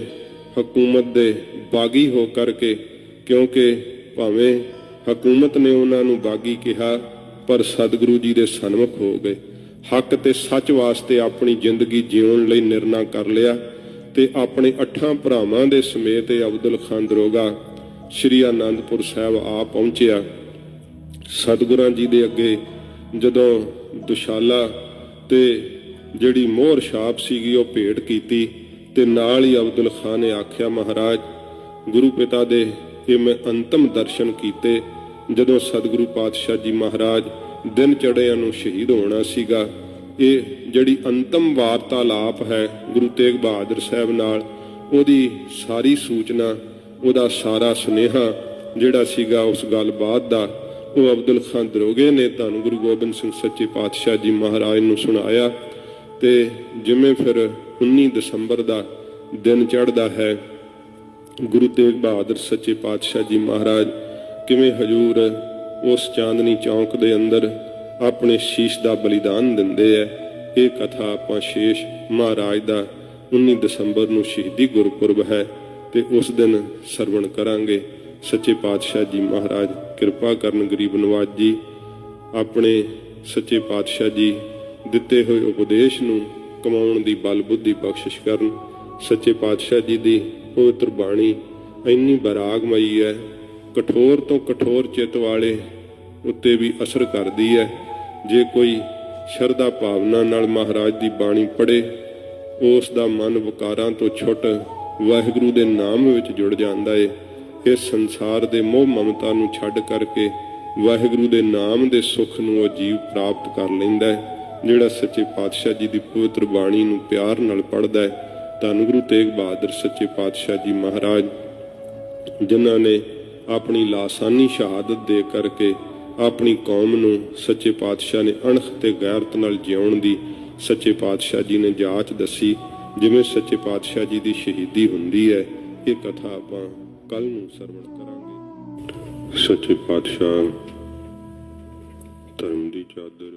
ਹਕੂਮਤ ਦੇ ਬਾਗੀ ਹੋ ਕਰਕੇ, ਕਿਉਂਕਿ ਭਾਵੇਂ ਹਕੂਮਤ ਨੇ ਉਹਨਾਂ ਨੂੰ ਬਾਗੀ ਕਿਹਾ, ਪਰ ਸਤਿਗੁਰੂ ਜੀ ਦੇ ਸਨਮੁਖ ਹੋ ਗਏ। ਹੱਕ ਤੇ ਸੱਚ ਵਾਸਤੇ ਆਪਣੀ ਜ਼ਿੰਦਗੀ ਜਿਉਣ ਲਈ ਨਿਰਣਾ ਕਰ ਲਿਆ ਤੇ ਆਪਣੇ 8 ਭਰਾਵਾਂ ਦੇ ਸਮੇਤ ਅਬਦੁਲ ਖਾਨ ਦਰੋਗਾ ਸ਼੍ਰੀ ਆਨੰਦਪੁਰ ਸਾਹਿਬ ਆ ਪਹੁੰਚਿਆ। ਸਤਿਗੁਰਾਂ ਜੀ ਦੇ ਅੱਗੇ ਜਦੋਂ ਦੁਸ਼ਾਲਾ ਤੇ ਜਿਹੜੀ ਮੋਹਰ ਛਾਪ ਸੀਗੀ ਉਹ ਭੇਟ ਕੀਤੀ ਤੇ ਨਾਲ ਹੀ ਅਬਦੁਲ ਖਾਨ ਨੇ ਆਖਿਆ, ਮਹਾਰਾਜ ਗੁਰੂ ਪਿਤਾ ਦੇ ਇਹ ਮੈਂ ਅੰਤਮ ਦਰਸ਼ਨ ਕੀਤੇ ਜਦੋਂ ਸਤਿਗੁਰੂ ਪਾਤਸ਼ਾਹ ਜੀ ਮਹਾਰਾਜ ਦਿਨ ਚੜ੍ਹਿਆਂ ਨੂੰ ਸ਼ਹੀਦ ਹੋਣਾ ਸੀਗਾ। ਇਹ ਜਿਹੜੀ ਅੰਤਮ ਵਾਰਤਾਲਾਪ ਹੈ ਗੁਰੂ ਤੇਗ ਬਹਾਦਰ ਸਾਹਿਬ ਨਾਲ, ਉਹਦੀ ਸਾਰੀ ਸੂਚਨਾ, ਉਹਦਾ ਸਾਰਾ ਸੁਨੇਹਾ ਜਿਹੜਾ ਸੀਗਾ ਉਸ ਗੱਲਬਾਤ ਦਾ, ਉਹ ਅਬਦੁਲ ਖਾਨ ਦਰੋਗੇ ਨੇ ਧੰਨ ਗੁਰੂ ਗੋਬਿੰਦ ਸਿੰਘ ਸੱਚੇ ਪਾਤਸ਼ਾਹ ਜੀ ਮਹਾਰਾਜ ਨੂੰ ਸੁਣਾਇਆ। ਤੇ ਜਿਵੇਂ ਫਿਰ 19 ਦਸੰਬਰ ਦਾ ਦਿਨ ਚੜ੍ਹਦਾ ਹੈ, ਗੁਰੂ ਤੇਗ ਬਹਾਦਰ ਸੱਚੇ ਪਾਤਸ਼ਾਹ ਜੀ ਮਹਾਰਾਜ ਕਿਵੇਂ ਹਜੂਰ ਉਸ ਚਾਂਦਨੀ ਚੌਂਕ ਦੇ ਅੰਦਰ ਆਪਣੇ ਸ਼ੀਸ਼ ਦਾ ਬਲੀਦਾਨ ਦਿੰਦੇ ਹੈ। ਇਹ ਕਥਾ ਆਪਾਂ ਸ਼ੇਸ਼ ਮਹਾਰਾਜ ਦਾ 19 ਦਸੰਬਰ ਨੂੰ ਸ਼ਹੀਦੀ ਗੁਰਪੁਰਬ ਹੈ ਤੇ ਉਸ ਦਿਨ ਸਰਵਣ ਕਰਾਂਗੇ। ਸੱਚੇ ਪਾਤਸ਼ਾਹ ਜੀ ਮਹਾਰਾਜ ਕਿਰਪਾ ਕਰਨ, ਗਰੀਬ ਨਵਾਜ ਜੀ ਆਪਣੇ ਸੱਚੇ ਪਾਤਸ਼ਾਹ ਜੀ ਦਿੱਤੇ ਹੋਏ ਉਪਦੇਸ਼ ਨੂੰ ਕਮਾਉਣ ਦੀ ਬਲ ਬੁੱਧੀ ਬਖਸ਼ਿਸ਼ ਕਰਨ। ਸੱਚੇ ਪਾਤਸ਼ਾਹ ਜੀ ਦੀ ਪਵਿੱਤਰ ਬਾਣੀ ਇੰਨੀ ਬਰਾਗਮਈ ਹੈ, ਕਠੋਰ ਤੋਂ ਕਠੋਰ ਚਿੱਤ ਵਾਲੇ ਉੱਤੇ ਵੀ ਅਸਰ ਕਰਦੀ ਹੈ। ਜੇ ਕੋਈ ਸ਼ਰਧਾ ਭਾਵਨਾ ਨਾਲ ਮਹਾਰਾਜ ਦੀ ਬਾਣੀ ਪੜ੍ਹੇ, ਉਸ ਦਾ ਮਨ ਵਿਕਾਰਾਂ ਤੋਂ ਛੁੱਟ ਵਾਹਿਗੁਰੂ ਦੇ ਨਾਮ ਵਿੱਚ ਜੁੜ ਜਾਂਦਾ ਹੈ। ਇਸ ਸੰਸਾਰ ਦੇ ਮੋਹ ਮਮਤਾ ਨੂੰ ਛੱਡ ਕਰਕੇ ਵਾਹਿਗੁਰੂ ਦੇ ਨਾਮ ਦੇ ਸੁੱਖ ਨੂੰ ਉਹ ਜੀਵ ਪ੍ਰਾਪਤ ਕਰ ਲੈਂਦਾ ਹੈ। ਜਿਹੜਾ ਸੱਚੇ ਪਾਤਸ਼ਾਹ ਜੀ ਦੀ ਪਵਿੱਤਰ ਬਾਣੀ ਨੂੰ ਪਿਆਰ ਨਾਲ ਪੜ੍ਹਦਾ ਹੈ। ਧੰਨ ਗੁਰੂ ਤੇਗ ਬਹਾਦਰ ਸੱਚੇ ਪਾਤਸ਼ਾਹ ਜੀ ਮਹਾਰਾਜ ਜਿਨ੍ਹਾਂ ਨੇ ਆਪਣੀ ਲਾਸਾਨੀ ਸ਼ਹਾਦਤ ਦੇ ਕਰਕੇ ਆਪਣੀ ਕੌਮ ਨੂੰ ਸੱਚੇ ਪਾਤਸ਼ਾਹ ਨੇ ਅਣਖ ਤੇ ਗੈਰਤ ਨਾਲ ਜਿਉਣ ਦੀ ਸੱਚੇ ਪਾਤਸ਼ਾਹ ਜੀ ਨੇ ਜਾਚ ਦੱਸੀ। ਜਿਵੇਂ ਸੱਚੇ ਪਾਤਸ਼ਾਹ ਜੀ ਦੀ ਸ਼ਹੀਦੀ ਹੁੰਦੀ ਹੈ, ਇਹ ਕਥਾ ਆਪਾਂ ਕੱਲ ਨੂੰ ਸਰਵਣ ਕਰਾਂਗੇ। ਸੱਚੇ ਪਾਤਸ਼ਾਹ ਧਰਮ ਦੀ ਚਾਦਰ